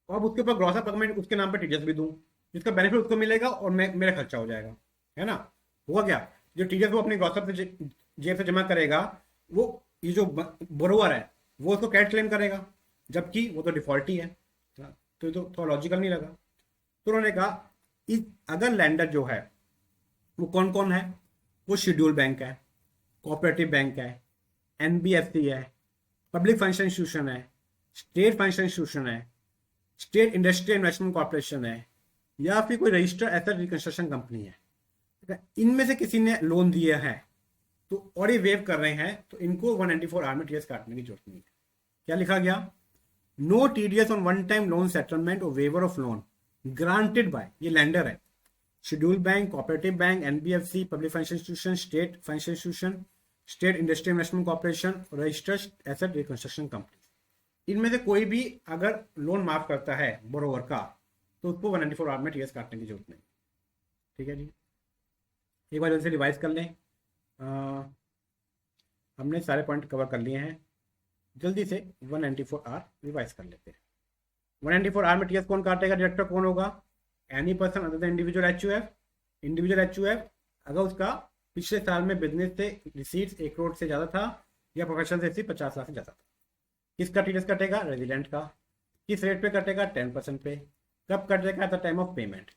और अब उसके ऊपर ग्रॉस अप मैं उसके नाम पे टीडीएस भी दूँ, जिसका बेनिफिट उसको मिलेगा और मेरा खर्चा हो जाएगा, है ना। हुआ क्या, जो टीडीएस वो अपनी ग्रॉस अप से जेब से जमा करेगा, वो ये जो बोरोवर है वो उसको कैश क्लेम करेगा, जबकि वो तो डिफॉल्ट ही है, तो ये तो थोड़ा लॉजिकल नहीं लगा। तो उन्होंने कहा अगर लैंडर जो है वो कौन कौन है, वो शेड्यूल बैंक है, कोऑपरेटिव बैंक है, एनबीएफसी है, पब्लिक फाइनेंशियल इंस्टीट्यूशन है, स्टेट फाइनेंशियल इंस्टीट्यूशन है, स्टेट इंडस्ट्रियल इन्वेस्टमेंट कॉर्पोरेशन है, या फिर कोई रजिस्टर्ड एसेट रिकंस्ट्रक्शन कंपनी है। इनमें से किसी ने लोन दिया है तो और ये वेव कर रहे हैं, तो इनको 194 आर में टीडीएस काटने की जरूरत नहीं है। क्या लिखा गया? No TDS on one time loan settlement और waiver of loan granted by, ये लैंडर है, schedule bank, cooperative bank, NBFC, public financial institution, state financial institution, state industrial investment corporation, registered asset reconstruction company, इनमें से कोई भी अगर loan माफ करता है बोरोवर का, तो उसको 194 आर में टीडीएस काटने की जरूरत नहीं। ठीक है जी, एक बार जल्दी से रिवाइज कर लें। हमने सारे पॉइंट कवर कर लिए हैं, जल्दी से 194 आर रिवाइज कर लेते हैं। 194 आर में टीडीएस कौन काटेगा? डायरेक्टर कौन होगा? Any person other than individual HUF. Individual HUF अगर उसका पिछले साल में बिजनेस से रिसीट्स 1 करोड़ से ज़्यादा था, या प्रोफेशनल से 50 लाख से ज़्यादा था। किसका टीडीएस कटेगा? रेजिडेंट का। किस रेट पे कटेगा? 10% पे। कब कटेगा? At the time of payment.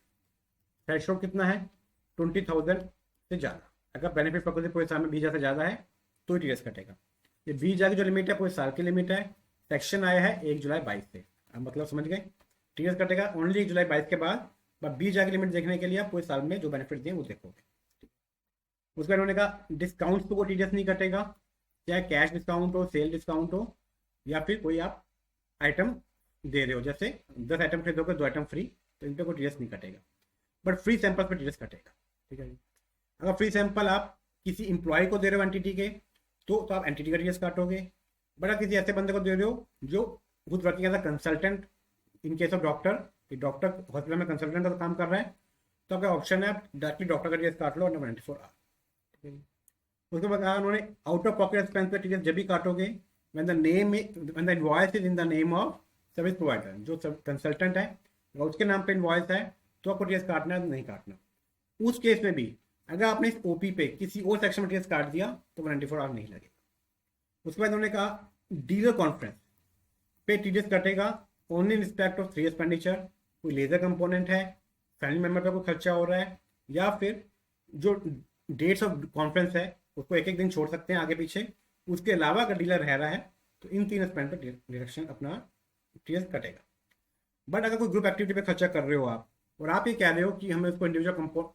Threshold कितना है? 20,000 से ज़्यादा। अगर बेनिफिट प्रकृति पूरे साल में 20,000 से ज़्यादा है तो टीडीएस कटेगा। ये 20,000 की जो लिमिट है पूरे साल की लिमिट है। सेक्शन आया है 1 जुलाई 22 से, अब मतलब समझ गए, टीडीएस कटेगा ओनली 1 जुलाई 22 के बाद। 20,000 की लिमिट देखने के लिए आप पूरे साल में जो बेनिफिट दिए वो देखोगे। उसके बाद उन्होंने कहा डिस्काउंट को टीडीएस नहीं कटेगा, चाहे कैश डिस्काउंट हो, सेल डिस्काउंट हो, या फिर कोई आप आइटम दे रहे हो, जैसे 10 आइटम खरीदोगे 2 आइटम फ्री, तो इन पर कोई टीडीएस नहीं कटेगा। बट फ्री सैंपल पर टीडीएस कटेगा। ठीक है जी। अगर फ्री सैंपल आप किसी इंप्लॉय को दे रहे हो एंटिटी के तो आप एंटिटी का टीडीएस काटोगे। बट अगर किसी ऐसे बंदे को दे रहे हो जो खुद working as a consultant, in case of doctor, doctor hospital में कंसल्टेंट का काम कर रहा है, तो आपका ऑप्शन है आप डायरेक्टली डॉक्टर का टीडीएस काट लो अंडर 94 आवर। ठीक है। उसके बाद कहा उन्होंने आउट ऑफ पॉकेट एक्सपेंस पे टीडीएस जब भी काटोगे when the invoice is in the name of service provider, जो कंसल्टेंट है अगर उसके नाम पे इनवॉइस है तो आपको टीडीएस काटना है, नहीं काटना। उस केस में भी अगर आपने इस ओपी पे किसी और सेक्शन में टीडीएस काट दिया तो 94 आवर नहीं लगेगा। उसके बाद उन्होंने कहा डीलर कॉन्फ्रेंस पे टीडीएस कटेगा only in respect of 3 expenditure. कोई लेजर कंपोनेंट है, फैमिली मेंबर का कोई खर्चा हो रहा है, या फिर जो डेट्स ऑफ कॉन्फ्रेंस है उसको एक दिन छोड़ सकते हैं आगे पीछे। उसके अलावा अगर डीलर रह रहा है तो इन 3 एक्सपेंड पर डिडक्शन अपना टीडीएस कटेगा। बट अगर कोई ग्रुप एक्टिविटी पे खर्चा कर रहे हो आप और आप ये कह रहे हो कि हमें उसको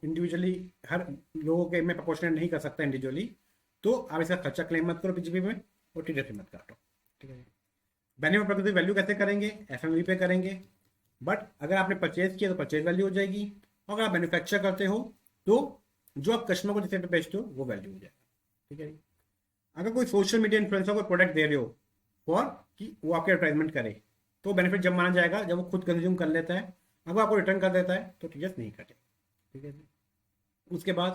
इंडिविजुअली हर लोगों के में प्रोपोर्शनेट नहीं कर सकता इंडिविजुअली, तो आप इसका खर्चा क्लेम मत करो पीजीपी में और टीडीएस मत काटो। ठीक है। बेनिफिट प्रकृति वैल्यू कैसे करेंगे? एफएमवी पे करेंगे। बट अगर आपने परचेज किया तो परचेज वैल्यू हो जाएगी, और अगर आप मैन्युफैक्चर करते हो तो जो आप कस्टमर को जिसे पे बेचते हो वो वैल्यू हो जाएगा। ठीक है। अगर कोई सोशल मीडिया इन्फ्लुएंसर को प्रोडक्ट दे रहे हो फॉर कि वो आपके एडवर्टाइजमेंट करे तो बेनिफिट जब माना जाएगा जब वो खुद कंज्यूम कर लेता है। अगर आपको रिटर्न कर देता है तो टीडीएस नहीं कटे। ठीक है। उसके बाद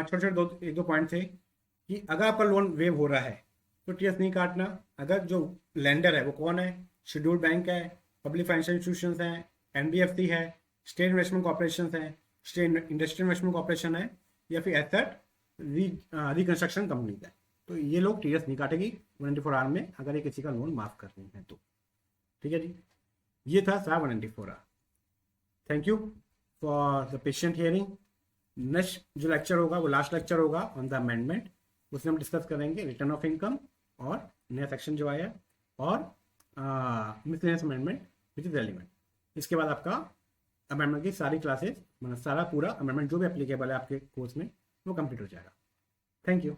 छोटे छोटे एक दो पॉइंट थे कि अगर आपका लोन वेव हो रहा है तो टीडीएस नहीं काटना। अगर जो लेंडर है वो कौन है? शेड्यूल्ड बैंक है, पब्लिक फाइनेंशियल इंस्टीट्यूशन है, एनबीएफसी है, स्टेट इन्वेस्टमेंट कॉर्पोरेशन है, स्टेट इंडस्ट्रियल इन्वेस्टमेंट कॉर्पोरेशन है, या फिर एसेट रिकंस्ट्रक्शन कंपनी है, तो ये लोग टीडीएस नहीं काटेगी 194 आवर में अगर ये किसी का लोन माफ कर रहे हैं तो। ठीक है जी। ये था सारा 194 hour. Thank you for the patient hearing. Next जो लेक्चर होगा वो लास्ट लेक्चर होगा ऑन द अमेंडमेंट। उसमें हम डिस्कस करेंगे रिटर्न ऑफ इनकम और नया सेक्शन जो आया और miscellaneous amendment which is relevant. इसके बाद आपका अमेंडमेंट की सारी क्लासेस मतलब सारा पूरा अमेंडमेंट जो भी एप्लीकेबल है आपके कोर्स में वो कंप्लीट हो जाएगा। Thank you.